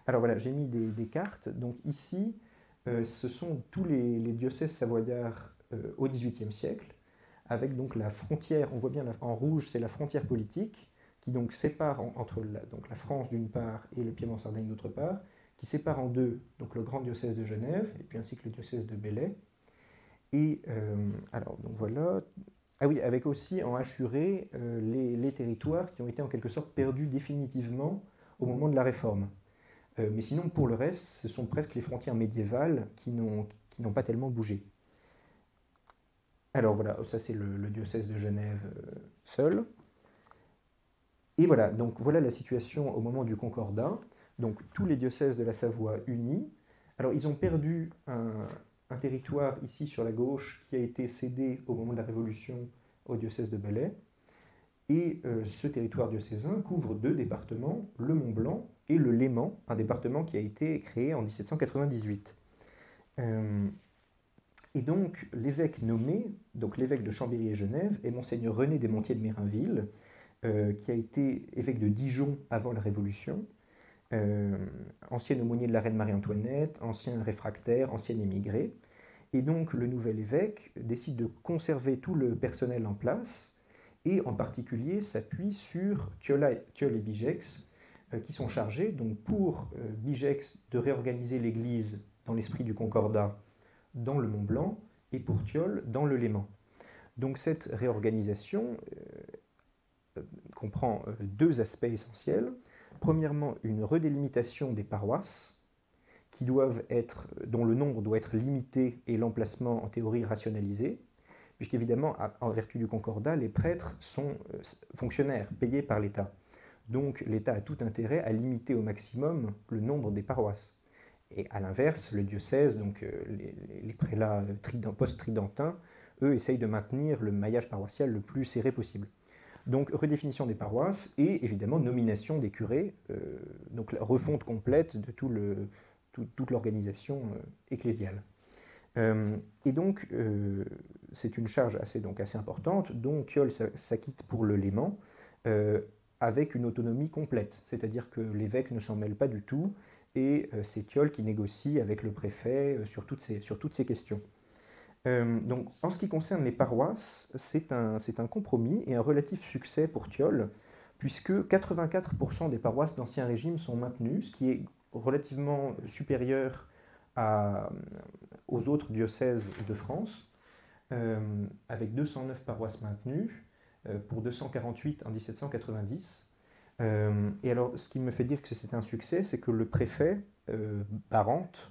Alors voilà, j'ai mis des cartes. Donc ici, ce sont tous les diocèses savoyards au XVIIIe siècle, avec donc la frontière, on voit bien en rouge, c'est la frontière politique, qui donc sépare entre la France d'une part et le Piémont-Sardaigne d'autre part, qui sépare en deux donc le grand diocèse de Genève, et puis ainsi que le diocèse de Belley. Et alors, donc voilà. Ah oui, avec aussi en hachuré les territoires qui ont été en quelque sorte perdus définitivement au moment de la Réforme. Mais sinon, pour le reste, ce sont presque les frontières médiévales qui n'ont pas tellement bougé. Alors voilà, ça c'est le diocèse de Genève seul. Et voilà, donc voilà la situation au moment du Concordat. Donc tous les diocèses de la Savoie unis. Alors ils ont perdu un territoire ici sur la gauche qui a été cédé au moment de la Révolution au diocèse de Belley. Et ce territoire diocésain couvre deux départements, le Mont-Blanc et le Léman, un département qui a été créé en 1798. Et donc l'évêque nommé, donc l'évêque de Chambéry et Genève, est Monseigneur René Desmontiers de Mérinville, qui a été évêque de Dijon avant la Révolution, ancien aumônier de la reine Marie-Antoinette, ancien réfractaire, ancien émigré. Et donc le nouvel évêque décide de conserver tout le personnel en place, et en particulier s'appuie sur Thiol et Bigex, qui sont chargés, donc pour Bigex, de réorganiser l'Église dans l'esprit du Concordat dans le Mont-Blanc, et pour Thiol dans le Léman. Donc cette réorganisation comprend deux aspects essentiels. Premièrement, une redélimitation des paroisses, dont le nombre doit être limité et l'emplacement en théorie rationalisé, puisqu'évidemment, en vertu du Concordat, les prêtres sont fonctionnaires, payés par l'État. Donc l'État a tout intérêt à limiter au maximum le nombre des paroisses. Et à l'inverse, le diocèse, donc les prélats post-tridentins, eux essayent de maintenir le maillage paroissial le plus serré possible. Donc redéfinition des paroisses et évidemment nomination des curés, donc la refonte complète de toute l'organisation ecclésiale. Et donc c'est une charge assez importante dont Thiol s'acquitte pour le Léman avec une autonomie complète, c'est-à-dire que l'évêque ne s'en mêle pas du tout et c'est Thiol qui négocie avec le préfet sur toutes ces questions. Donc, en ce qui concerne les paroisses, c'est un compromis et un relatif succès pour Thiol, puisque 84% des paroisses d'Ancien Régime sont maintenues, ce qui est relativement supérieur aux autres diocèses de France, avec 209 paroisses maintenues pour 248 en 1790. Et alors, ce qui me fait dire que c'est un succès, c'est que le préfet, Barante,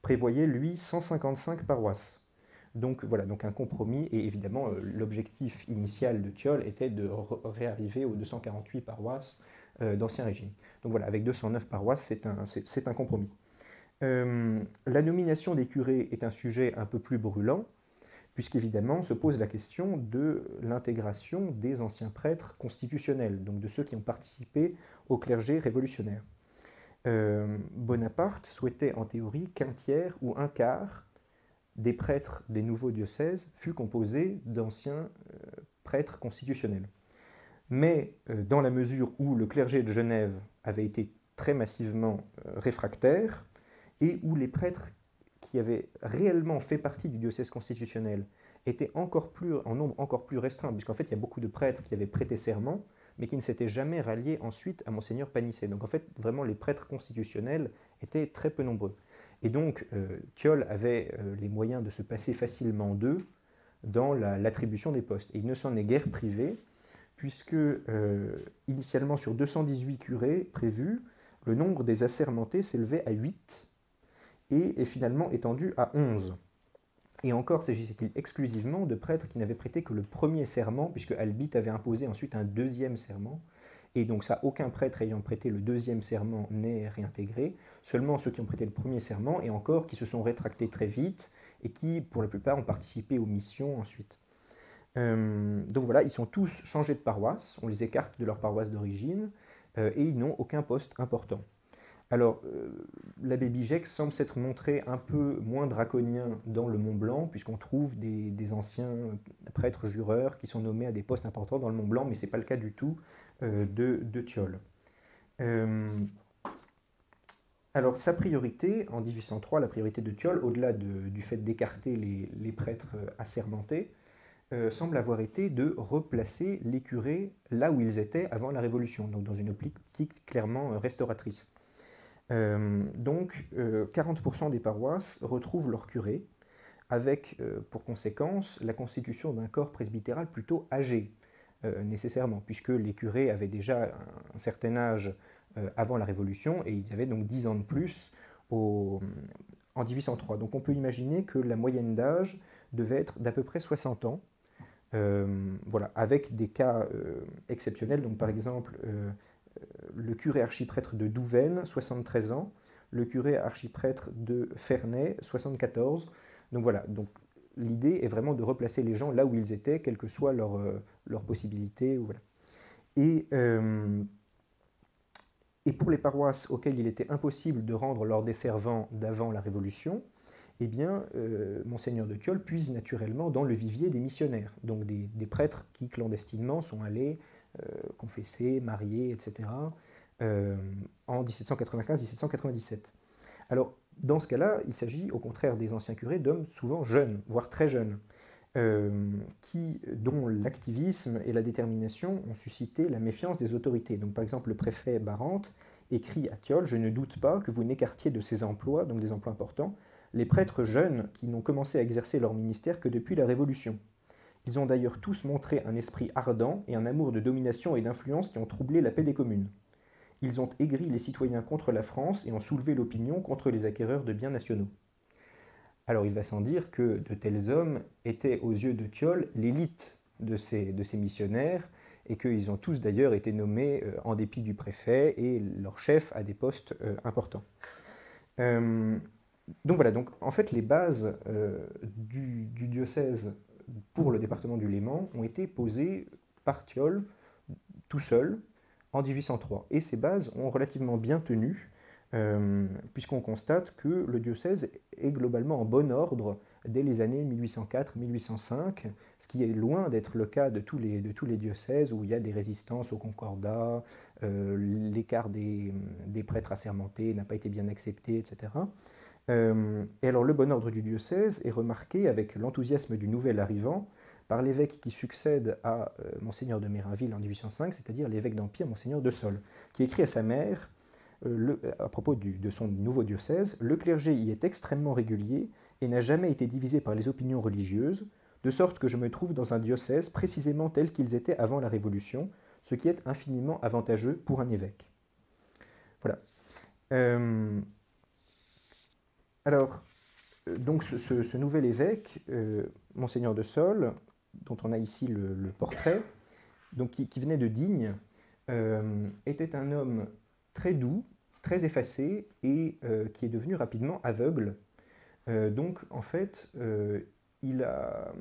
prévoyait, lui, 155 paroisses. Donc voilà, donc un compromis, et évidemment, l'objectif initial de Thiol était de réarriver aux 248 paroisses d'Ancien Régime. Donc voilà, avec 209 paroisses, c'est un compromis. La nomination des curés est un sujet un peu plus brûlant, puisqu'évidemment se pose la question de l'intégration des anciens prêtres constitutionnels, donc de ceux qui ont participé au clergé révolutionnaire. Bonaparte souhaitait en théorie qu'un tiers ou un quart des prêtres des nouveaux diocèses fût composé d'anciens prêtres constitutionnels. Mais dans la mesure où le clergé de Genève avait été très massivement réfractaire, et où les prêtres qui avaient réellement fait partie du diocèse constitutionnel étaient en nombre encore plus restreint, puisqu'en fait il y a beaucoup de prêtres qui avaient prêté serment, mais qui ne s'étaient jamais ralliés ensuite à Monseigneur Panisset. Donc en fait, vraiment, les prêtres constitutionnels étaient très peu nombreux. Et donc, Thiol avait les moyens de se passer facilement d'eux dans l'attribution des postes. Et il ne s'en est guère privé, puisque initialement, sur 218 curés prévus, le nombre des assermentés s'élevait à 8 et est finalement étendu à 11. Et encore s'agissait-il exclusivement de prêtres qui n'avaient prêté que le premier serment, puisque Albite avait imposé ensuite un deuxième serment. Et donc ça, aucun prêtre ayant prêté le deuxième serment n'est réintégré, seulement ceux qui ont prêté le premier serment, et encore qui se sont rétractés très vite, et qui, pour la plupart, ont participé aux missions ensuite. Donc voilà, ils sont tous changés de paroisse, on les écarte de leur paroisse d'origine, et ils n'ont aucun poste important. Alors, l'abbé Bijek semble s'être montré un peu moins draconien dans le Mont Blanc, puisqu'on trouve des anciens prêtres jureurs qui sont nommés à des postes importants dans le Mont Blanc, mais ce n'est pas le cas du tout de Thiol. Alors, sa priorité, en 1803, la priorité de Thiol, au-delà du fait d'écarter les prêtres assermentés, semble avoir été de replacer les curés là où ils étaient avant la Révolution, donc dans une optique clairement restauratrice. Donc 40% des paroisses retrouvent leur curé, avec pour conséquence la constitution d'un corps presbytéral plutôt âgé, nécessairement, puisque les curés avaient déjà un certain âge avant la Révolution, et ils avaient donc 10 ans de plus en 1803. Donc on peut imaginer que la moyenne d'âge devait être d'à peu près 60 ans, voilà, avec des cas exceptionnels, donc par exemple le curé archiprêtre de Douvaine, 73 ans, le curé archiprêtre de Ferney, 74. Donc voilà, donc l'idée est vraiment de replacer les gens là où ils étaient, quelles que soient leurs possibilités. Voilà. Et pour les paroisses auxquelles il était impossible de rendre leurs desservants d'avant la Révolution, eh bien, Monseigneur de Thiol puise naturellement dans le vivier des missionnaires, donc des prêtres qui clandestinement sont allés confessés, mariés, etc., en 1795-1797. Alors, dans ce cas-là, il s'agit au contraire des anciens curés d'hommes souvent jeunes, voire très jeunes, dont l'activisme et la détermination ont suscité la méfiance des autorités. Donc, par exemple, le préfet Barante écrit à Thiol « Je ne doute pas que vous n'écartiez de ces emplois, donc des emplois importants, les prêtres jeunes qui n'ont commencé à exercer leur ministère que depuis la Révolution. Ils ont d'ailleurs tous montré un esprit ardent et un amour de domination et d'influence qui ont troublé la paix des communes. Ils ont aigri les citoyens contre la France et ont soulevé l'opinion contre les acquéreurs de biens nationaux. » Alors il va sans dire que de tels hommes étaient aux yeux de Thiol l'élite de ces missionnaires, et qu'ils ont tous d'ailleurs été nommés en dépit du préfet et leur chef à des postes importants. Donc voilà, donc en fait les bases du diocèse pour le département du Léman ont été posées par Thiol tout seul en 1803. Et ces bases ont relativement bien tenu, puisqu'on constate que le diocèse est globalement en bon ordre dès les années 1804-1805, ce qui est loin d'être le cas de tous les diocèses où il y a des résistances au concordat, l'écart des prêtres assermentés n'a pas été bien accepté, etc. Et alors le bon ordre du diocèse est remarqué avec l'enthousiasme du nouvel arrivant par l'évêque qui succède à Monseigneur de Mérinville en 1805, c'est-à-dire l'évêque d'Empire, Monseigneur de Sol, qui écrit à sa mère, à propos de son nouveau diocèse, « Le clergé y est extrêmement régulier et n'a jamais été divisé par les opinions religieuses, de sorte que je me trouve dans un diocèse précisément tel qu'ils étaient avant la Révolution, ce qui est infiniment avantageux pour un évêque. Voilà. Alors, donc ce nouvel évêque, Monseigneur de Sole, dont on a ici le portrait, donc qui venait de Digne, était un homme très doux, très effacé et qui est devenu rapidement aveugle. Donc en fait, il a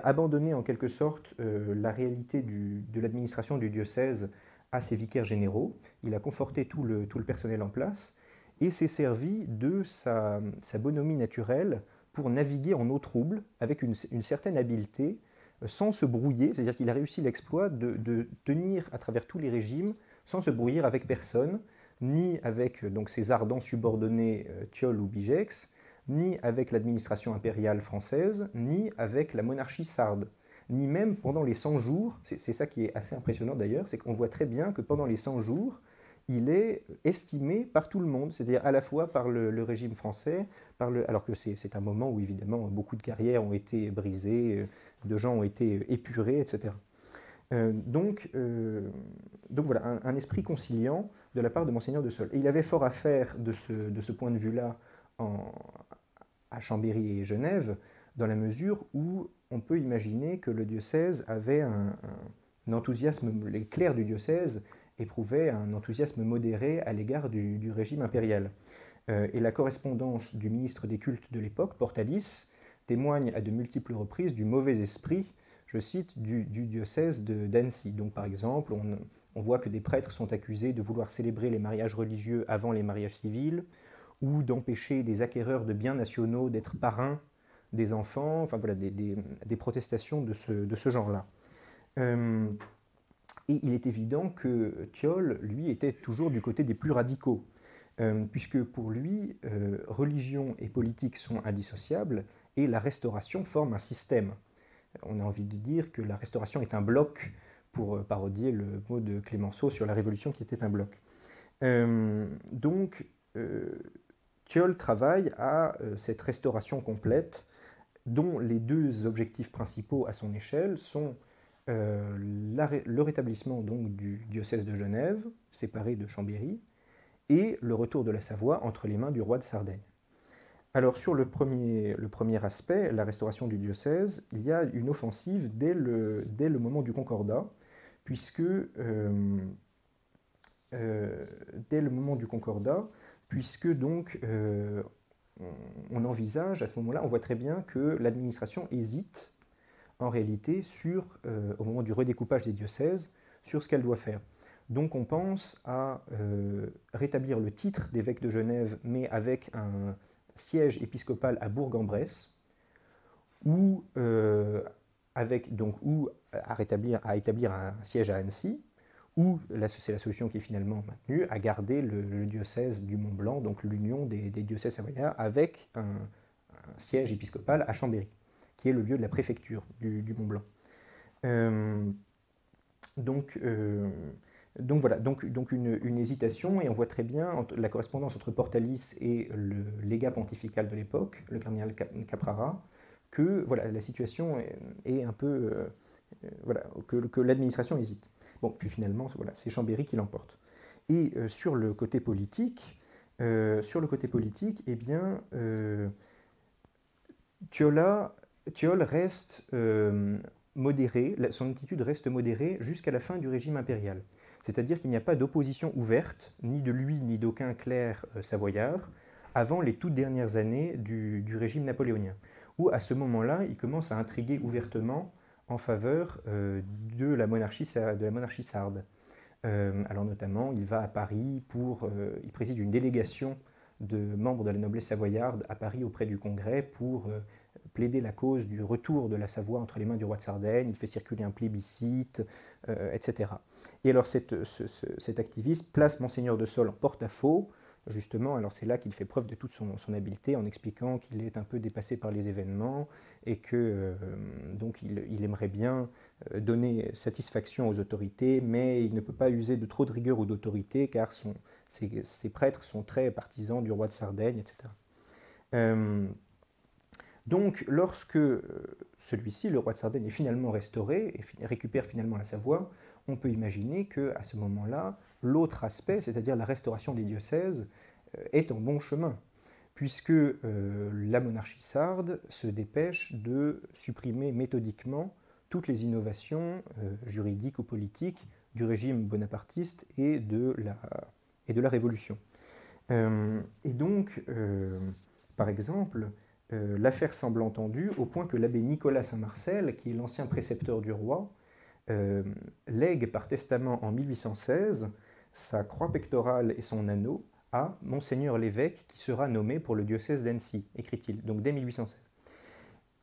abandonné en quelque sorte la réalité de l'administration du diocèse à ses vicaires généraux. Il a conforté tout le personnel en place et s'est servi de sa bonhomie naturelle pour naviguer en eau trouble avec une certaine habileté, sans se brouiller, c'est-à-dire qu'il a réussi l'exploit de tenir à travers tous les régimes sans se brouiller avec personne, ni avec donc, ses ardents subordonnés Thiol ou Bigex, ni avec l'administration impériale française, ni avec la monarchie sarde, ni même pendant les 100 jours, c'est ça qui est assez impressionnant d'ailleurs, c'est qu'on voit très bien que pendant les 100 jours, il est estimé par tout le monde, c'est-à-dire à la fois par le régime français, alors que c'est un moment où évidemment beaucoup de carrières ont été brisées, de gens ont été épurés, etc. Donc voilà, un esprit conciliant de la part de Monseigneur de Sole. Et il avait fort à faire de ce point de vue-là à Chambéry et Genève, dans la mesure où on peut imaginer que le diocèse avait un enthousiasme, les clercs du diocèse éprouvaient un enthousiasme modéré à l'égard du régime impérial. Et la correspondance du ministre des cultes de l'époque, Portalis, témoigne à de multiples reprises du mauvais esprit, je cite, du diocèse d'Annecy. Donc par exemple, on voit que des prêtres sont accusés de vouloir célébrer les mariages religieux avant les mariages civils, ou d'empêcher des acquéreurs de biens nationaux d'être parrains des enfants, enfin voilà, des protestations de ce genre-là. Et il est évident que Thiol, lui, était toujours du côté des plus radicaux, puisque pour lui, religion et politique sont indissociables, et la Restauration forme un système. On a envie de dire que la Restauration est un bloc, pour parodier le mot de Clémenceau sur la Révolution qui était un bloc. Donc, Thiol travaille à cette restauration complète, dont les deux objectifs principaux à son échelle sont le rétablissement donc, du diocèse de Genève, séparé de Chambéry, et le retour de la Savoie entre les mains du roi de Sardaigne. Alors sur le premier aspect, la restauration du diocèse, il y a une offensive dès le moment du Concordat, puisque donc on envisage à ce moment-là, on voit très bien que l'administration hésite en réalité au moment du redécoupage des diocèses, sur ce qu'elle doit faire. Donc on pense à rétablir le titre d'évêque de Genève, mais avec un siège épiscopal à Bourg-en-Bresse, ou à établir un siège à Annecy, ou, c'est la solution qui est finalement maintenue, à garder le diocèse du Mont-Blanc, donc l'union des diocèses savoyards, avec un siège épiscopal à Chambéry, qui est le lieu de la préfecture du Mont-Blanc. Donc voilà, donc une hésitation, et on voit très bien la correspondance entre Portalis et le légat pontifical de l'époque, le cardinal Caprara, que voilà, la situation est un peu... voilà, que l'administration hésite. Bon, puis finalement, voilà, c'est Chambéry qui l'emporte. Et sur le côté politique, eh bien, Thiol reste modéré, son attitude reste modérée jusqu'à la fin du régime impérial. C'est-à-dire qu'il n'y a pas d'opposition ouverte, ni de lui, ni d'aucun clerc savoyard, avant les toutes dernières années du régime napoléonien, où à ce moment-là, il commence à intriguer ouvertement en faveur de la monarchie sarde. Alors notamment, il va à Paris il préside une délégation de membres de la noblesse savoyarde à Paris auprès du Congrès pour plaider la cause du retour de la Savoie entre les mains du roi de Sardaigne. Il fait circuler un plébiscite, etc. Et alors cet activiste place Monseigneur de Sole en porte-à-faux, justement. Alors c'est là qu'il fait preuve de toute son habileté en expliquant qu'il est un peu dépassé par les événements et que donc il aimerait bien donner satisfaction aux autorités, mais il ne peut pas user de trop de rigueur ou d'autorité car ses prêtres sont très partisans du roi de Sardaigne, etc. Donc lorsque celui-ci, le roi de Sardaigne, est finalement restauré et récupère finalement la Savoie, on peut imaginer qu'à ce moment-là, l'autre aspect, c'est-à-dire la restauration des diocèses, est en bon chemin, puisque la monarchie sarde se dépêche de supprimer méthodiquement toutes les innovations juridiques ou politiques du régime bonapartiste et de la Révolution. Et donc, par exemple, l'affaire semble entendue au point que l'abbé Nicolas Saint-Marcel, qui est l'ancien précepteur du roi, lègue par testament en 1816 sa croix pectorale et son anneau à Monseigneur l'évêque qui sera nommé pour le diocèse d'Annecy, écrit-il, donc dès 1816.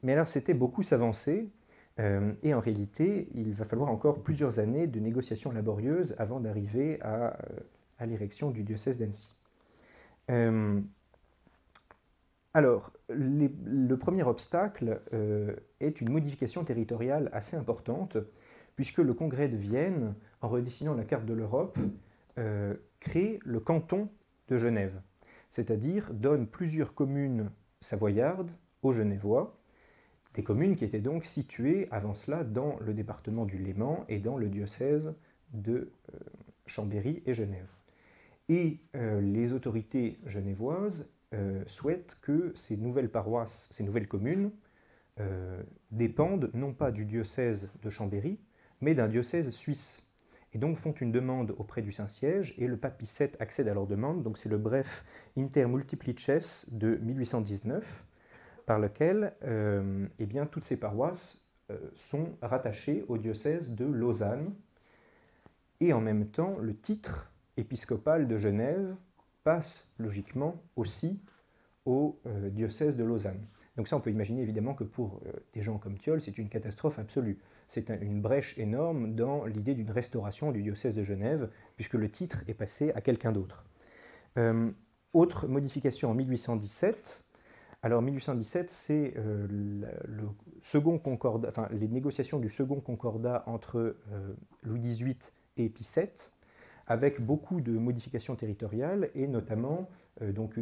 Mais alors c'était beaucoup s'avancer, et en réalité, il va falloir encore plusieurs années de négociations laborieuses avant d'arriver à l'érection du diocèse d'Annecy. Alors, le premier obstacle est une modification territoriale assez importante, puisque le Congrès de Vienne, en redessinant la carte de l'Europe, crée le canton de Genève, c'est-à-dire donne plusieurs communes savoyardes aux Genevois, des communes qui étaient donc situées avant cela dans le département du Léman et dans le diocèse de Chambéry et Genève. Et les autorités genevoises souhaitent que ces nouvelles paroisses, ces nouvelles communes, dépendent non pas du diocèse de Chambéry, mais d'un diocèse suisse. Et donc font une demande auprès du Saint-Siège, et le pape Pie VII accède à leur demande. Donc c'est le bref Inter Multiplices de 1819, par lequel eh bien, toutes ces paroisses sont rattachées au diocèse de Lausanne, et en même temps le titre épiscopal de Genève passe logiquement aussi au diocèse de Lausanne. Donc ça, on peut imaginer évidemment que pour des gens comme Thiol, c'est une catastrophe absolue. C'est une brèche énorme dans l'idée d'une restauration du diocèse de Genève, puisque le titre est passé à quelqu'un d'autre. Autre modification en 1817. Alors 1817, c'est le second concordat, enfin, les négociations du second concordat entre Louis XVIII et Pie VII, avec beaucoup de modifications territoriales, et notamment donc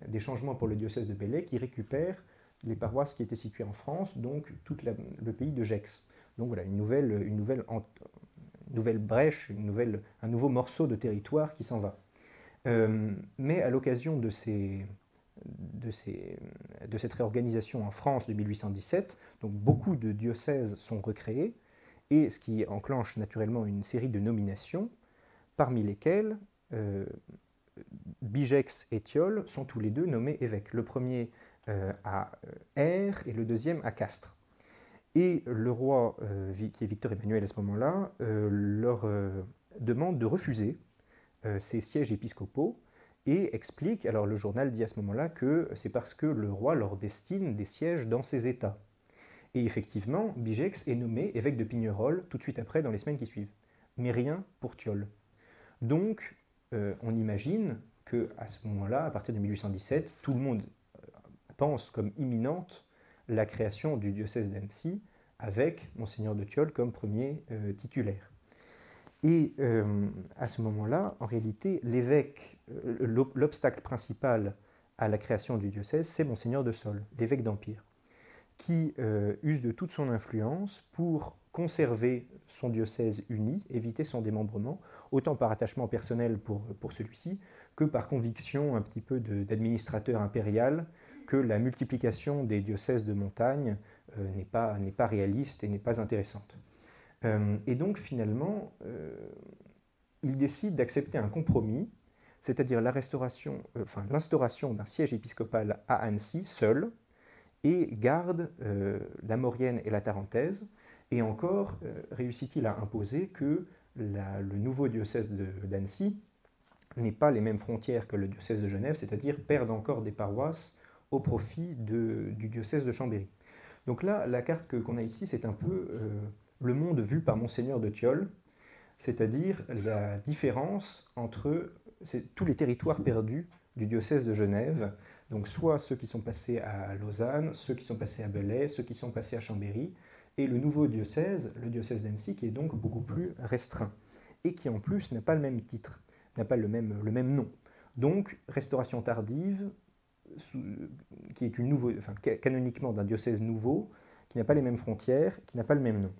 des changements pour le diocèse de Belley, qui récupère les paroisses qui étaient situées en France, donc tout le pays de Gex. Donc voilà, une nouvelle brèche, un nouveau morceau de territoire qui s'en va. Mais à l'occasion de cette réorganisation en France de 1817, donc beaucoup de diocèses sont recréés, et ce qui enclenche naturellement une série de nominations, parmi lesquelles Bigex et Thiol sont tous les deux nommés évêques. Le premier à Aire et le deuxième à Castres. Et le roi, qui est Victor Emmanuel à ce moment-là, leur demande de refuser ces sièges épiscopaux et explique, alors le journal dit à ce moment-là que c'est parce que le roi leur destine des sièges dans ses États. Et effectivement, Bigex est nommé évêque de Pignerol tout de suite après, dans les semaines qui suivent. Mais rien pour Thiol. Donc, on imagine qu'à ce moment-là, à partir de 1817, tout le monde pense comme imminente la création du diocèse d'Annecy, avec Monseigneur de Thiol comme premier titulaire. Et à ce moment-là, en réalité, l'évêque, l'obstacle principal à la création du diocèse, c'est Monseigneur de Sol, l'évêque d'Empire, qui use de toute son influence pour conserver son diocèse uni, éviter son démembrement, autant par attachement personnel pour celui-ci, que par conviction un petit peu d'administrateur impérial, que la multiplication des diocèses de montagne n'est pas réaliste et n'est pas intéressante. Et donc finalement, il décide d'accepter un compromis, c'est-à-dire l'instauration d'un siège épiscopal à Annecy, seul, et garde la Maurienne et la Tarentaise, et encore réussit-il à imposer que le nouveau diocèse d'Annecy n'ait pas les mêmes frontières que le diocèse de Genève, c'est-à-dire perde encore des paroisses au profit du diocèse de Chambéry. Donc là, la carte qu'on a ici, c'est un peu le monde vu par Monseigneur de Thiol, c'est-à-dire la différence entre tous les territoires perdus du diocèse de Genève, donc soit ceux qui sont passés à Lausanne, ceux qui sont passés à Belley, ceux qui sont passés à Chambéry, et le nouveau diocèse, le diocèse d'Annecy, qui est donc beaucoup plus restreint, et qui en plus n'a pas le même titre, n'a pas le même nom. Donc, restauration tardive, qui est canoniquement d'un diocèse nouveau, qui n'a pas les mêmes frontières, qui n'a pas le même nom.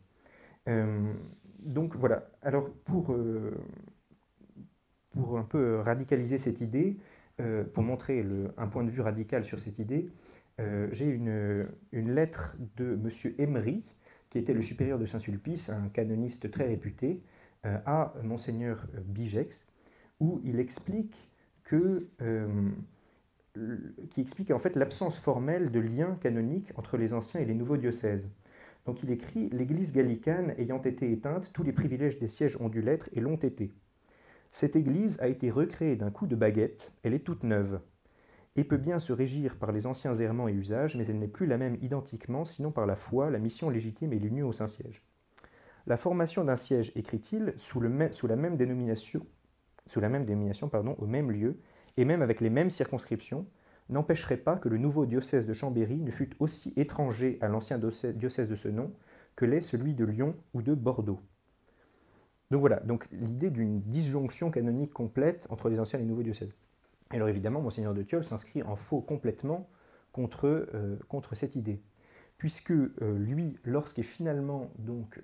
Donc voilà, alors pour un peu radicaliser cette idée, pour montrer un point de vue radical sur cette idée, j'ai une lettre de M. Emery, qui était le supérieur de Saint-Sulpice, un canoniste très réputé, à Monseigneur Bigex, où il explique qui explique en fait l'absence formelle de lien canonique entre les anciens et les nouveaux diocèses. Donc il écrit « L'Église gallicane ayant été éteinte, tous les privilèges des sièges ont dû l'être et l'ont été. Cette Église a été recréée d'un coup de baguette, elle est toute neuve, et peut bien se régir par les anciens errements et usages, mais elle n'est plus la même identiquement, sinon par la foi, la mission légitime et l'union au Saint-Siège. La formation d'un siège, écrit-il, sous la même dénomination, au même lieu, et même avec les mêmes circonscriptions, n'empêcherait pas que le nouveau diocèse de Chambéry ne fût aussi étranger à l'ancien diocèse de ce nom que l'est celui de Lyon ou de Bordeaux. Donc voilà, donc l'idée d'une disjonction canonique complète entre les anciens et les nouveaux diocèses. Alors évidemment, Monseigneur de Thiol s'inscrit en faux complètement contre cette idée, puisque lui, lorsqu'est finalement donc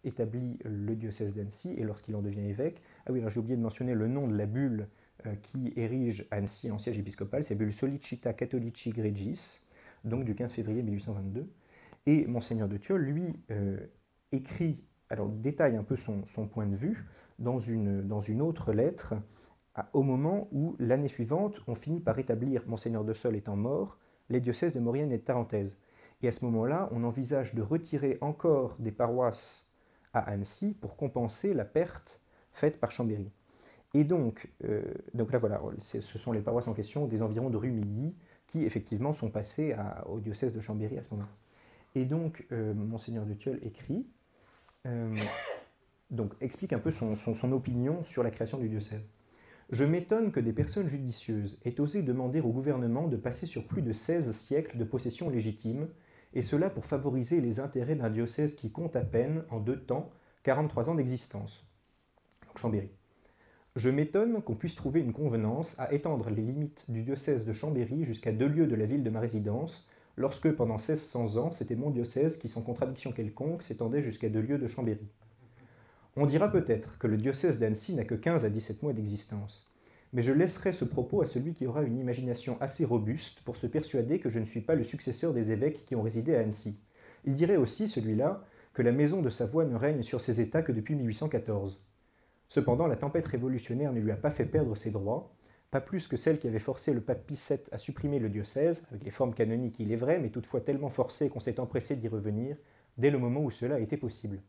établi le diocèse d'Annecy et lorsqu'il en devient évêque, ah oui, alors j'ai oublié de mentionner le nom de la bulle qui érige Annecy en siège épiscopal, c'est la bulle Solicita Catholici Gregis, donc du 15 février 1822, et Monseigneur de Thiol, lui, écrit, alors détaille un peu son point de vue dans une autre lettre, au moment où, l'année suivante, on finit par établir, Monseigneur de Sol étant mort, les diocèses de Maurienne et de Tarentaise. Et à ce moment-là, on envisage de retirer encore des paroisses à Annecy pour compenser la perte faite par Chambéry. Et donc là voilà, ce sont les paroisses en question des environs de Rumilly qui effectivement sont passées au diocèse de Chambéry à ce moment-là. Et donc Monseigneur de Thiol écrit, donc explique un peu son opinion sur la création du diocèse. Je m'étonne que des personnes judicieuses aient osé demander au gouvernement de passer sur plus de 16 siècles de possession légitime, et cela pour favoriser les intérêts d'un diocèse qui compte à peine, en 2 temps, 43 ans d'existence. Donc Chambéry. Je m'étonne qu'on puisse trouver une convenance à étendre les limites du diocèse de Chambéry jusqu'à 2 lieues de la ville de ma résidence, lorsque pendant 1600 ans, c'était mon diocèse qui, sans contradiction quelconque, s'étendait jusqu'à 2 lieues de Chambéry. On dira peut-être que le diocèse d'Annecy n'a que 15 à 17 mois d'existence, mais je laisserai ce propos à celui qui aura une imagination assez robuste pour se persuader que je ne suis pas le successeur des évêques qui ont résidé à Annecy. Il dirait aussi, celui-là, que la maison de Savoie ne règne sur ses états que depuis 1814. Cependant, la tempête révolutionnaire ne lui a pas fait perdre ses droits, pas plus que celle qui avait forcé le pape Pie VII à supprimer le diocèse, avec les formes canoniques il est vrai, mais toutefois tellement forcées qu'on s'est empressé d'y revenir, dès le moment où cela a été possible.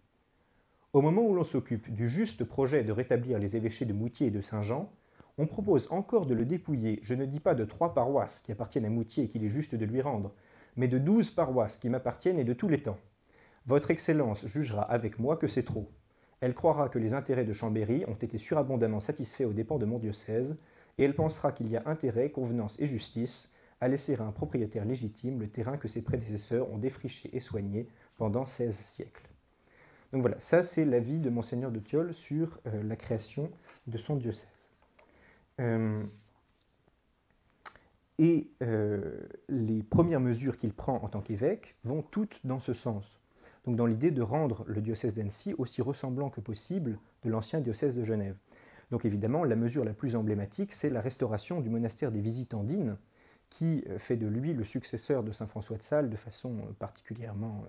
Au moment où l'on s'occupe du juste projet de rétablir les évêchés de Moutier et de Saint-Jean, on propose encore de le dépouiller, je ne dis pas de 3 paroisses qui appartiennent à Moutier et qu'il est juste de lui rendre, mais de 12 paroisses qui m'appartiennent et de tous les temps. Votre Excellence jugera avec moi que c'est trop. Elle croira que les intérêts de Chambéry ont été surabondamment satisfaits aux dépens de mon diocèse, et elle pensera qu'il y a intérêt, convenance et justice à laisser à un propriétaire légitime le terrain que ses prédécesseurs ont défriché et soigné pendant 16 siècles. Donc voilà, ça c'est l'avis de Monseigneur de Thiol sur la création de son diocèse. Les premières mesures qu'il prend en tant qu'évêque vont toutes dans ce sens. Donc dans l'idée de rendre le diocèse d'Annecy aussi ressemblant que possible de l'ancien diocèse de Genève. Donc évidemment, la mesure la plus emblématique, c'est la restauration du monastère des Visitandines, qui fait de lui le successeur de saint François de Sales de façon particulièrement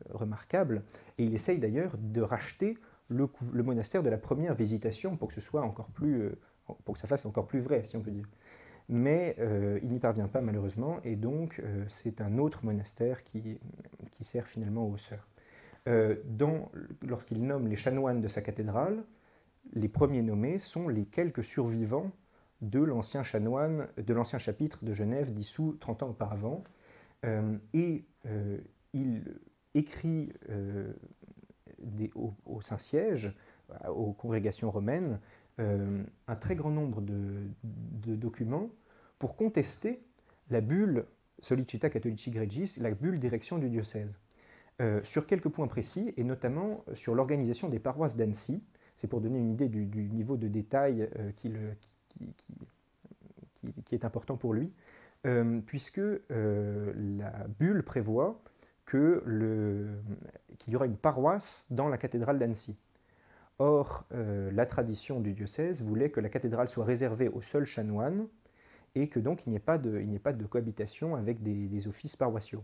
remarquable, et il essaye d'ailleurs de racheter le monastère de la première visitation pour que ce soit encore plus, pour que ça fasse encore plus vrai, si on peut dire. Mais il n'y parvient pas malheureusement, et donc c'est un autre monastère qui sert finalement aux sœurs. Lorsqu'il nomme les chanoines de sa cathédrale, les premiers nommés sont les quelques survivants de l'ancien chapitre de Genève dissous 30 ans auparavant, il écrit au Saint-Siège, aux congrégations romaines, un très grand nombre de documents pour contester la bulle Solicita Catholici Gregis, la bulle d'érection du diocèse, sur quelques points précis, et notamment sur l'organisation des paroisses d'Annecy. C'est pour donner une idée du niveau de détail qui est important pour lui, puisque la bulle prévoit qu'il y aura une paroisse dans la cathédrale d'Annecy. Or, la tradition du diocèse voulait que la cathédrale soit réservée aux seuls chanoines et que donc il n'y ait pas de cohabitation avec des offices paroissiaux.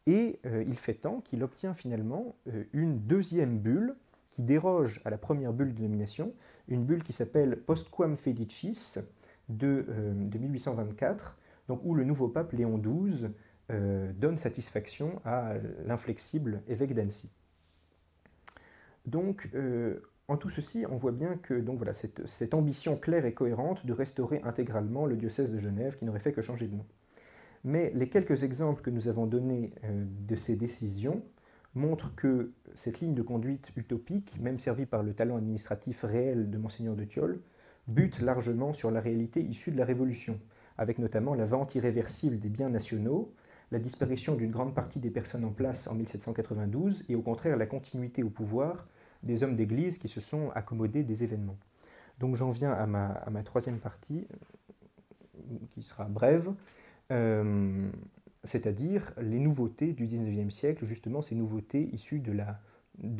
Et il fait tant qu'il obtient finalement une deuxième bulle qui déroge à la première bulle de nomination, une bulle qui s'appelle Postquam Felicis de 1824, donc où le nouveau pape Léon XII donne satisfaction à l'inflexible évêque d'Annecy. Donc, en tout ceci, on voit bien que donc, voilà, cette ambition claire et cohérente de restaurer intégralement le diocèse de Genève qui n'aurait fait que changer de nom. Mais les quelques exemples que nous avons donnés de ces décisions montrent que cette ligne de conduite utopique, même servie par le talent administratif réel de Mgr de Thiol, bute largement sur la réalité issue de la Révolution, avec notamment la vente irréversible des biens nationaux, la disparition d'une grande partie des personnes en place en 1792 et au contraire la continuité au pouvoir des hommes d'Église qui se sont accommodés des événements. Donc j'en viens à ma troisième partie, qui sera brève, c'est-à-dire les nouveautés du XIXe siècle, justement ces nouveautés issues de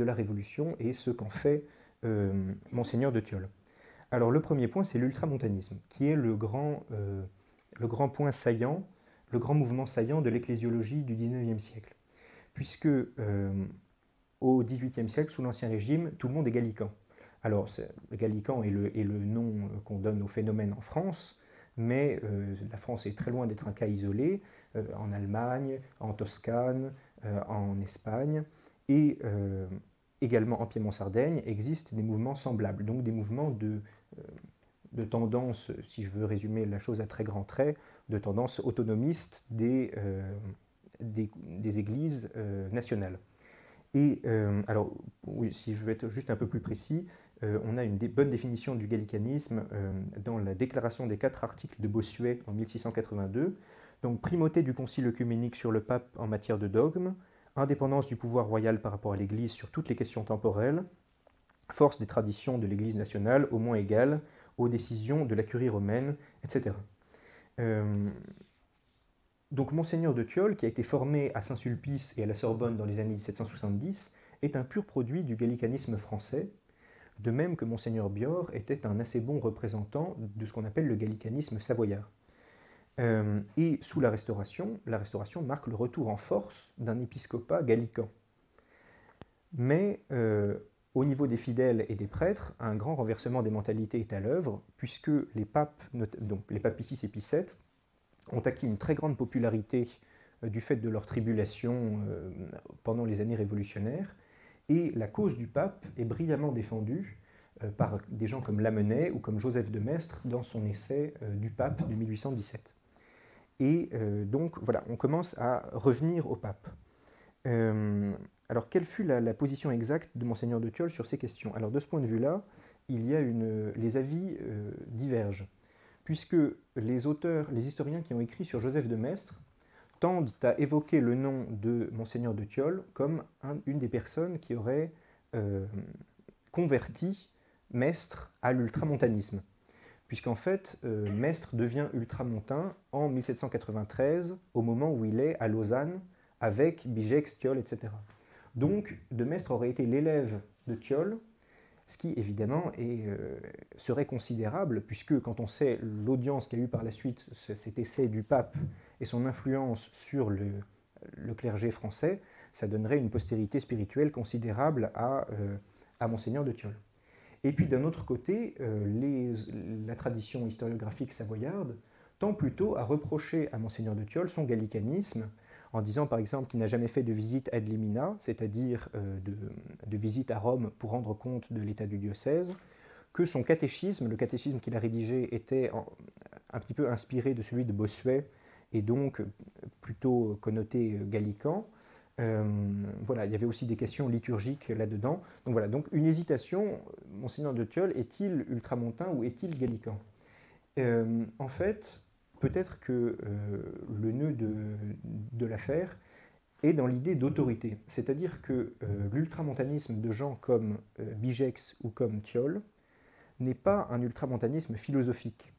la Révolution et ce qu'en fait Mgr de Thiol. Alors le premier point, c'est l'ultramontanisme, qui est le grand point saillant, le grand mouvement saillant de l'ecclésiologie du XIXe siècle. Puisque au XVIIIe siècle, sous l'Ancien Régime, tout le monde est gallican. Alors, le gallican est le nom qu'on donne au phénomène en France, mais la France est très loin d'être un cas isolé. En Allemagne, en Toscane, en Espagne, et également en Piémont-Sardaigne, existent des mouvements semblables, donc des mouvements de tendance, si je veux résumer la chose à très grands traits, de tendance autonomiste des églises nationales. Et alors, oui, si je veux être juste un peu plus précis, on a une bonne définition du gallicanisme dans la déclaration des 4 articles de Bossuet en 1682. Donc, primauté du concile œcuménique sur le pape en matière de dogme, indépendance du pouvoir royal par rapport à l'Église sur toutes les questions temporelles, force des traditions de l'Église nationale au moins égale aux décisions de la curie romaine, etc. Donc Mgr de Thiol, qui a été formé à Saint-Sulpice et à la Sorbonne dans les années 1770, est un pur produit du gallicanisme français, de même que Mgr Bior était un assez bon représentant de ce qu'on appelle le gallicanisme savoyard. Et sous la Restauration marque le retour en force d'un épiscopat gallican. Mais au niveau des fidèles et des prêtres, un grand renversement des mentalités est à l'œuvre, puisque les papes, donc les papes Pie VI et Pie VII, ont acquis une très grande popularité du fait de leur tribulation pendant les années révolutionnaires, et la cause du pape est brillamment défendue par des gens comme Lamennais ou comme Joseph de Maistre dans son essai du pape de 1817. Et donc voilà, on commence à revenir au pape. Alors quelle fut la position exacte de Mgr de Thiol sur ces questions? Alors de ce point de vue-là, les avis divergent, puisque les historiens qui ont écrit sur Joseph de Maistre tendent à évoquer le nom de Mgr de Thiol comme une des personnes qui aurait converti Maistre à l'ultramontanisme, puisqu'en fait, Maistre devient ultramontain en 1793, au moment où il est à Lausanne, avec Bigex, Thiol, etc. Donc, de Maistre aurait été l'élève de Thiol, ce qui évidemment serait considérable, puisque quand on sait l'audience qu'il y a eu par la suite, cet essai du pape et son influence sur le clergé français, ça donnerait une postérité spirituelle considérable à Mgr de Thiol. Et puis d'un autre côté, la tradition historiographique savoyarde tend plutôt à reprocher à Mgr de Thiol son gallicanisme, en disant par exemple qu'il n'a jamais fait de visite ad limina, c'est-à-dire de visite à Rome pour rendre compte de l'état du diocèse, que son catéchisme, le catéchisme qu'il a rédigé, était un petit peu inspiré de celui de Bossuet, et donc plutôt connoté gallican. Voilà, il y avait aussi des questions liturgiques là-dedans. Donc voilà, donc une hésitation, Mgr de Thiol, est-il ultramontain ou est-il gallican? En fait, peut-être que le nœud de l'affaire est dans l'idée d'autorité. C'est-à-dire que l'ultramontanisme de gens comme Bigex ou comme Thiol n'est pas un ultramontanisme philosophique.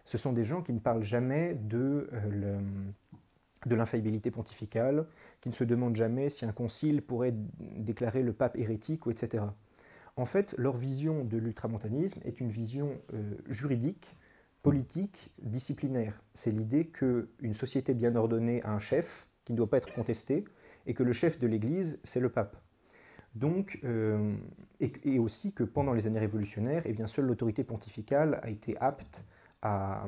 Ce sont des gens qui ne parlent jamais de l'infaillibilité pontificale, qui ne se demandent jamais si un concile pourrait déclarer le pape hérétique, ou etc. En fait, leur vision de l'ultramontanisme est une vision juridique, politique, disciplinaire. C'est l'idée qu'une société bien ordonnée a un chef qui ne doit pas être contesté, et que le chef de l'Église, c'est le pape. Donc, et aussi que pendant les années révolutionnaires, eh bien, seule l'autorité pontificale a été apte à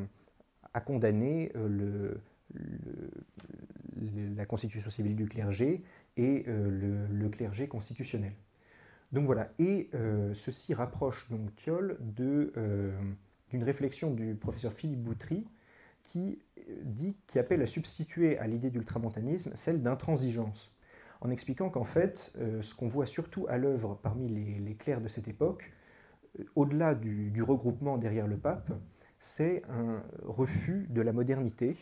condamner la constitution civile du clergé et le clergé constitutionnel. Donc voilà, et ceci rapproche donc Thiol d'une réflexion du professeur Philippe Boutry qui appelle à substituer à l'idée d'ultramontanisme celle d'intransigeance, en expliquant qu'en fait, ce qu'on voit surtout à l'œuvre parmi les clercs de cette époque, au-delà du regroupement derrière le pape, c'est un refus de la modernité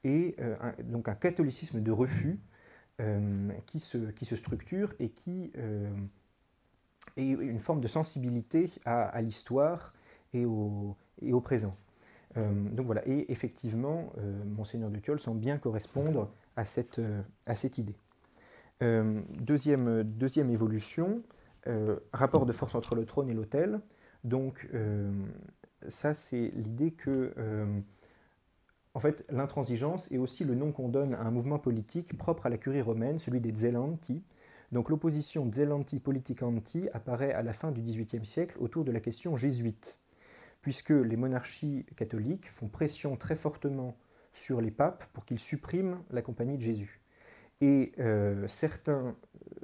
et donc un catholicisme de refus qui se structure et qui est une forme de sensibilité à l'histoire et au présent. Donc voilà, et effectivement, Monseigneur de Thiol semble bien correspondre à cette idée. Deuxième évolution, rapport de force entre le trône et l'autel. Donc ça, c'est l'idée que en fait, l'intransigeance est aussi le nom qu'on donne à un mouvement politique propre à la curie romaine, celui des Zelanti. Donc l'opposition Zelanti-Politicanti apparaît à la fin du XVIIIe siècle autour de la question jésuite, puisque les monarchies catholiques font pression très fortement sur les papes pour qu'ils suppriment la compagnie de Jésus. Et certains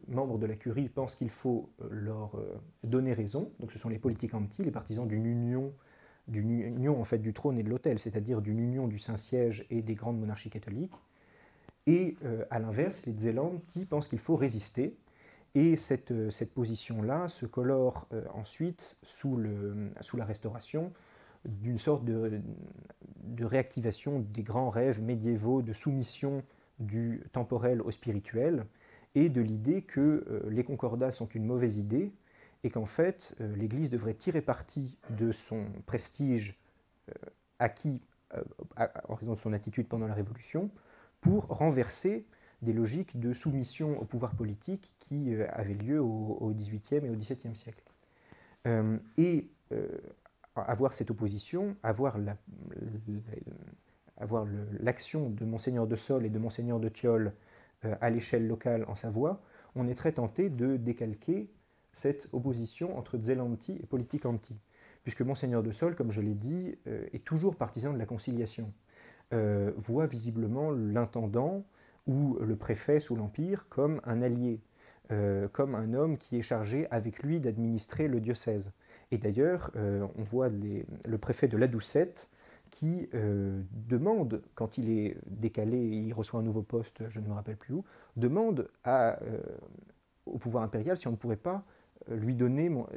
membres de la curie pensent qu'il faut leur donner raison, donc ce sont les Politicanti, les partisans d'une union en fait du trône et de l'autel, c'est-à-dire d'une union du Saint-Siège et des grandes monarchies catholiques. Et à l'inverse, les Zelanti pensent qu'il faut résister. Et cette position-là se colore ensuite sous la Restauration d'une sorte de réactivation des grands rêves médiévaux de soumission du temporel au spirituel et de l'idée que les concordats sont une mauvaise idée et qu'en fait l'Église devrait tirer parti de son prestige acquis en raison de son attitude pendant la Révolution pour renverser des logiques de soumission au pouvoir politique qui avaient lieu au XVIIIe et au XVIIe siècle. Avoir cette opposition, avoir l'action de Monseigneur de Sol et de Monseigneur de Thiol à l'échelle locale en Savoie, on est très tenté de décalquer cette opposition entre Zelanti et Politicanti, puisque Monseigneur de Sol, comme je l'ai dit, est toujours partisan de la conciliation, voit visiblement l'intendant ou le préfet sous l'Empire comme un allié, comme un homme qui est chargé avec lui d'administrer le diocèse. Et d'ailleurs, on voit le préfet de la Doucette qui demande, quand il est décalé, il reçoit un nouveau poste, je ne me rappelle plus où, demande au pouvoir impérial si on ne pourrait pas lui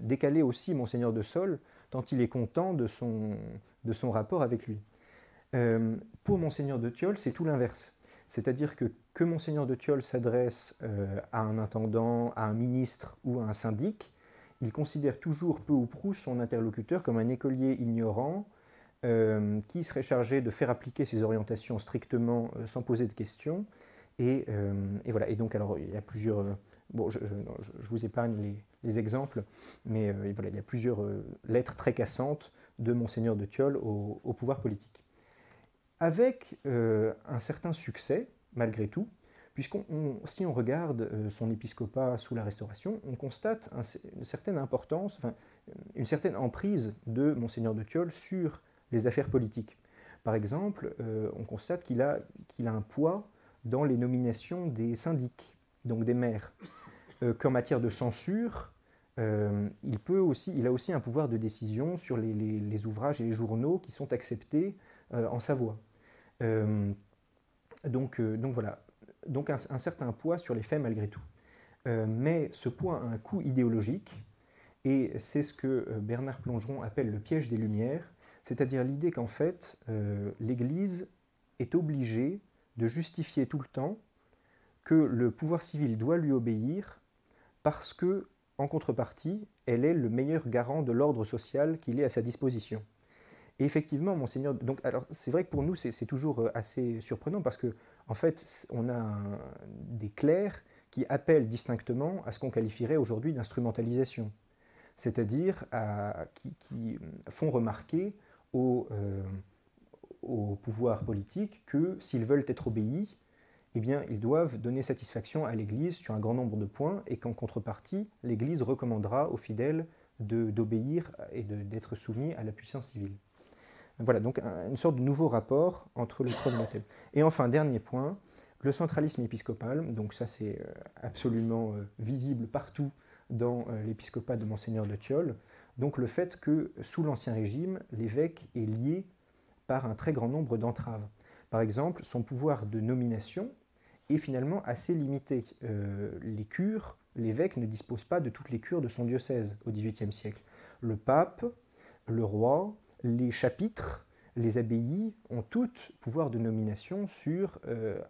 décaler aussi Monseigneur de Sol, tant il est content de son rapport avec lui. Pour Monseigneur de Thiol, c'est tout l'inverse. C'est-à-dire que Monseigneur de Thiol s'adresse à un intendant, à un ministre ou à un syndic, il considère toujours peu ou prou son interlocuteur comme un écolier ignorant qui serait chargé de faire appliquer ses orientations strictement sans poser de questions. Et voilà. Et donc, alors, il y a plusieurs... bon, je vous épargne les exemples, mais voilà, il y a plusieurs lettres très cassantes de Monseigneur de Thiol au pouvoir politique. Avec un certain succès, malgré tout, si on regarde son épiscopat sous la Restauration, on constate une certaine importance, enfin, une certaine emprise de Monseigneur de Thiol sur les affaires politiques. Par exemple, on constate qu'il a un poids dans les nominations des syndics, donc des maires, qu'en matière de censure, il a aussi un pouvoir de décision sur les ouvrages et les journaux qui sont acceptés en Savoie. Donc voilà, donc un certain poids sur les faits malgré tout. Mais ce poids a un coût idéologique, et c'est ce que Bernard Plongeron appelle le piège des Lumières, c'est-à-dire l'idée qu'en fait, l'Église est obligée de justifier tout le temps que le pouvoir civil doit lui obéir parce que, en contrepartie, elle est le meilleur garant de l'ordre social qu'il ait à sa disposition. Et effectivement, Monseigneur... Donc, alors, c'est vrai que pour nous, c'est toujours assez surprenant parce que, En fait, on a des clercs qui appellent distinctement à ce qu'on qualifierait aujourd'hui d'instrumentalisation, c'est-à-dire qui font remarquer au pouvoir politique que s'ils veulent être obéis, eh bien, ils doivent donner satisfaction à l'Église sur un grand nombre de points et qu'en contrepartie, l'Église recommandera aux fidèles d'obéir et d'être soumis à la puissance civile. Voilà, donc une sorte de nouveau rapport entre les trois thèmes. Et enfin, dernier point, le centralisme épiscopal. Donc ça, c'est absolument visible partout dans l'épiscopat de Monseigneur de Tiolle. Donc le fait que sous l'Ancien Régime, l'évêque est lié par un très grand nombre d'entraves. Par exemple, son pouvoir de nomination est finalement assez limité. Les cures, l'évêque ne dispose pas de toutes les cures de son diocèse au XVIIIe siècle. Le pape, le roi, les chapitres, les abbayes ont toutes pouvoir de nomination sur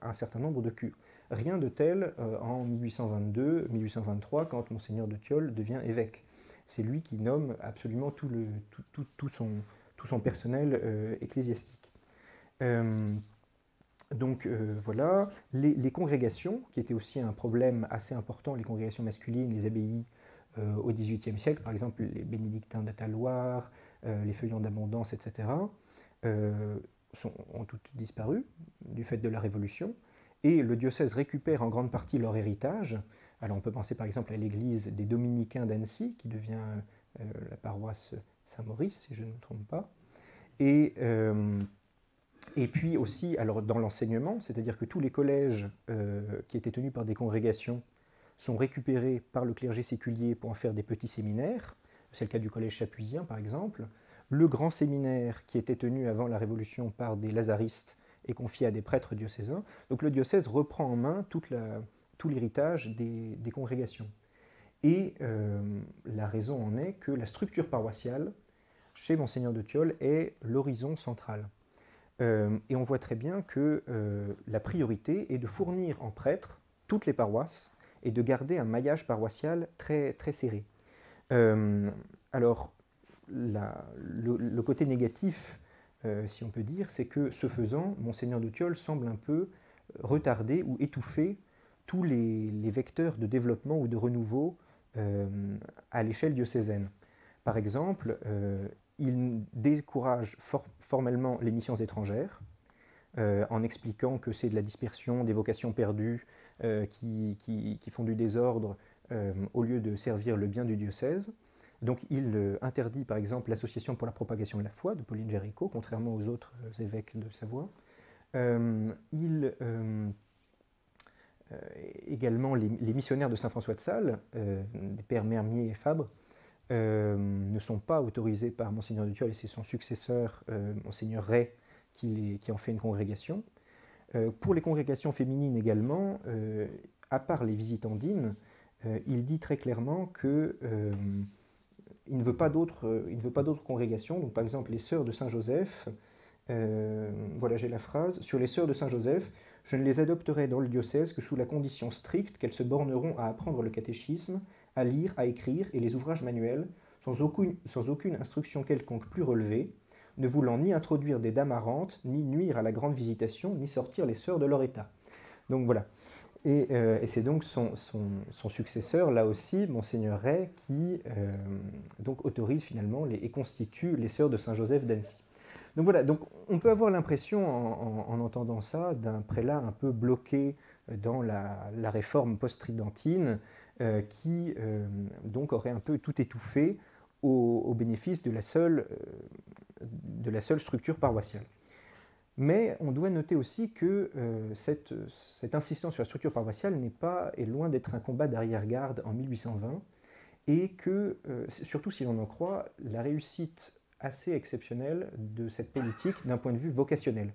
un certain nombre de cures. Rien de tel en 1822-1823 quand Monseigneur de Tiolle devient évêque. C'est lui qui nomme absolument tout son personnel ecclésiastique. Voilà, les congrégations, qui étaient aussi un problème assez important, les congrégations masculines, les abbayes au XVIIIe siècle, par exemple les bénédictins de Talloires, les feuillants d'abondance, etc., ont toutes disparu du fait de la Révolution, et le diocèse récupère en grande partie leur héritage. Alors on peut penser par exemple à l'église des Dominicains d'Annecy, qui devient la paroisse Saint-Maurice, si je ne me trompe pas, et puis aussi alors dans l'enseignement, c'est-à-dire que tous les collèges qui étaient tenus par des congrégations sont récupérés par le clergé séculier pour en faire des petits séminaires. C'est le cas du collège chapuisien, par exemple. Le grand séminaire, qui était tenu avant la Révolution par des lazaristes, est confié à des prêtres diocésains. Donc le diocèse reprend en main tout l'héritage des congrégations. Et la raison en est que la structure paroissiale, chez Monseigneur de Tiolle, est l'horizon central. Et on voit très bien que la priorité est de fournir en prêtres toutes les paroisses et de garder un maillage paroissial très, très serré. Alors, le côté négatif, si on peut dire, c'est que ce faisant, Monseigneur de Tiolle semble un peu retarder ou étouffer tous les vecteurs de développement ou de renouveau à l'échelle diocésaine. Par exemple, il décourage formellement les missions étrangères, en expliquant que c'est de la dispersion, des vocations perdues qui font du désordre au lieu de servir le bien du diocèse. Donc il interdit par exemple l'Association pour la propagation de la foi de Pauline Géricault, contrairement aux autres évêques de Savoie. Également les missionnaires de Saint-François de Sales, des pères Mermier et Fabre, ne sont pas autorisés par Monseigneur de Tiolle, et c'est son successeur, Monseigneur Ray, qui en fait une congrégation. Pour les congrégations féminines également, à part les visitandines, il dit très clairement qu'il ne veut pas d'autres congrégations. Donc, par exemple, les sœurs de Saint-Joseph, voilà, j'ai la phrase, sur les sœurs de Saint-Joseph, je ne les adopterai dans le diocèse que sous la condition stricte qu'elles se borneront à apprendre le catéchisme, à lire, à écrire et les ouvrages manuels, sans aucune instruction quelconque plus relevée, ne voulant ni introduire des dames errantes, ni nuire à la grande visitation, ni sortir les sœurs de leur état. Donc voilà. Et c'est donc son successeur, là aussi, Monseigneur Ray, qui donc autorise finalement et constitue les sœurs de Saint-Joseph d'Annecy. Donc voilà, donc on peut avoir l'impression, en entendant ça, d'un prélat un peu bloqué dans la réforme post-tridentine, qui donc aurait un peu tout étouffé au bénéfice de la seule structure paroissiale. Mais on doit noter aussi que cette insistance sur la structure paroissiale est loin d'être un combat d'arrière-garde en 1820, et que, surtout si l'on en croit, la réussite assez exceptionnelle de cette politique d'un point de vue vocationnel.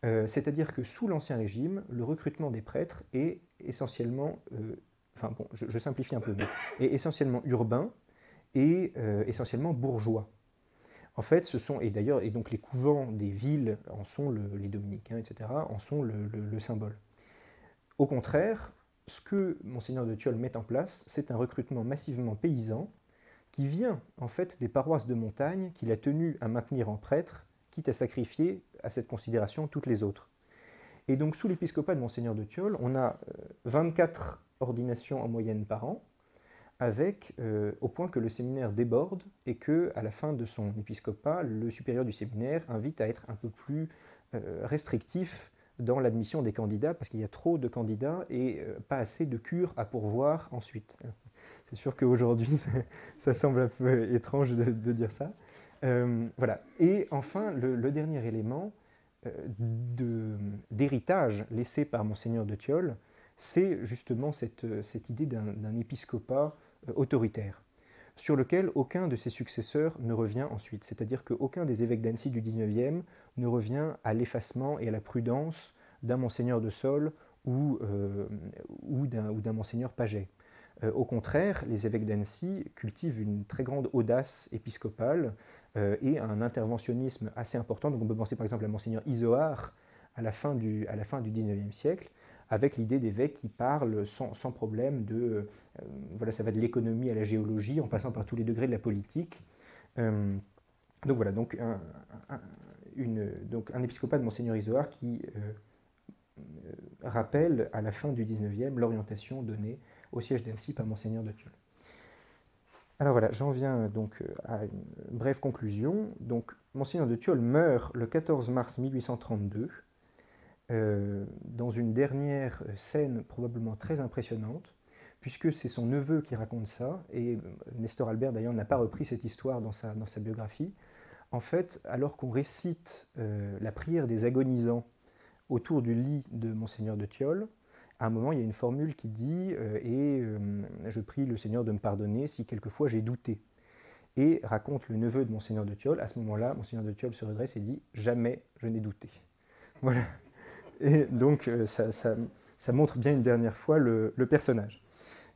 C'est-à-dire que sous l'Ancien Régime, le recrutement des prêtres est essentiellement, je simplifie un peu, mais est essentiellement urbain et essentiellement bourgeois. En fait, et donc les couvents des villes en sont les dominicains, etc., en sont le symbole. Au contraire, ce que Monseigneur de Tiolle met en place, c'est un recrutement massivement paysan qui vient en fait des paroisses de montagne qu'il a tenu à maintenir en prêtres, quitte à sacrifier à cette considération toutes les autres. Et donc, sous l'épiscopat de Monseigneur de Thiol, on a 24 ordinations en moyenne par an, au point que le séminaire déborde et que, à la fin de son épiscopat, le supérieur du séminaire invite à être un peu plus restrictif dans l'admission des candidats, parce qu'il y a trop de candidats et pas assez de cures à pourvoir ensuite. C'est sûr qu'aujourd'hui, ça semble un peu étrange de dire ça. Voilà. Et enfin, le dernier élément d'héritage laissé par Monseigneur de Thiol, c'est justement cette idée d'un épiscopat autoritaire, sur lequel aucun de ses successeurs ne revient ensuite. C'est-à-dire qu'aucun des évêques d'Annecy du XIXe ne revient à l'effacement et à la prudence d'un Monseigneur de Sauls ou d'un Monseigneur Paget. Au contraire, les évêques d'Annecy cultivent une très grande audace épiscopale et un interventionnisme assez important. Donc on peut penser par exemple à Monseigneur Izoard à la fin du XIXe siècle, avec l'idée d'évêques qui parlent sans problème de... voilà, ça va de l'économie à la géologie, en passant par tous les degrés de la politique. Donc voilà, donc un épiscopat de Monseigneur Izoard qui rappelle à la fin du XIXe l'orientation donnée au siège d'Annecy par Monseigneur de Thiol. Alors voilà, j'en viens donc à une brève conclusion. Donc Monseigneur de Thiol meurt le 14 mars 1832, dans une dernière scène probablement très impressionnante, puisque c'est son neveu qui raconte ça, et Nestor Albert d'ailleurs n'a pas repris cette histoire dans sa biographie. En fait, alors qu'on récite la prière des agonisants autour du lit de Monseigneur de Thiol, à un moment il y a une formule qui dit je prie le Seigneur de me pardonner si quelquefois j'ai douté. Et raconte le neveu de Monseigneur de Thiol, à ce moment-là, Monseigneur de Thiol se redresse et dit « Jamais je n'ai douté ». Voilà. Et donc, ça montre bien une dernière fois le personnage.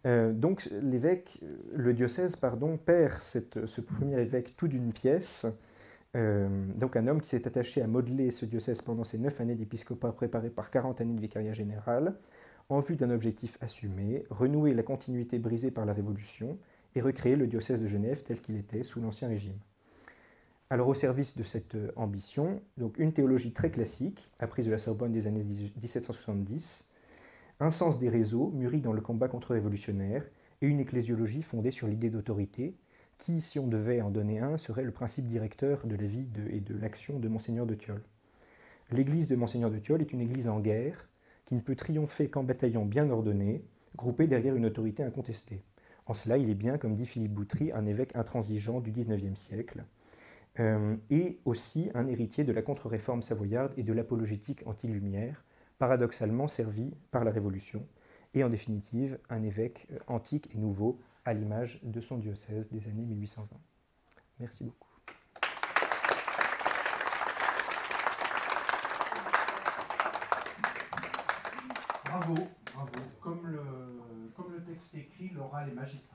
Donc, le diocèse, perd ce premier évêque tout d'une pièce. Donc, un homme qui s'est attaché à modeler ce diocèse pendant ses 9 années d'épiscopat préparé par 40 années de vicariat général, en vue d'un objectif assumé, renouer la continuité brisée par la Révolution et recréer le diocèse de Genève tel qu'il était sous l'Ancien Régime. Alors au service de cette ambition, donc une théologie très classique, apprise de la Sorbonne des années 1770, un sens des réseaux mûri dans le combat contre-révolutionnaire et une ecclésiologie fondée sur l'idée d'autorité qui, si on devait en donner un, serait le principe directeur de la vie et de l'action de Monseigneur de Thiol. L'église de Monseigneur de Thiol est une église en guerre qui ne peut triompher qu'en bataillon bien ordonné, groupé derrière une autorité incontestée. En cela, il est bien, comme dit Philippe Boutry, un évêque intransigeant du XIXe siècle, et aussi un héritier de la contre-réforme savoyarde et de l'apologétique anti-lumière, paradoxalement servi par la Révolution, et en définitive un évêque antique et nouveau à l'image de son diocèse des années 1820. Merci beaucoup. Bravo, bravo. Comme le texte écrit, l'oral est magistral.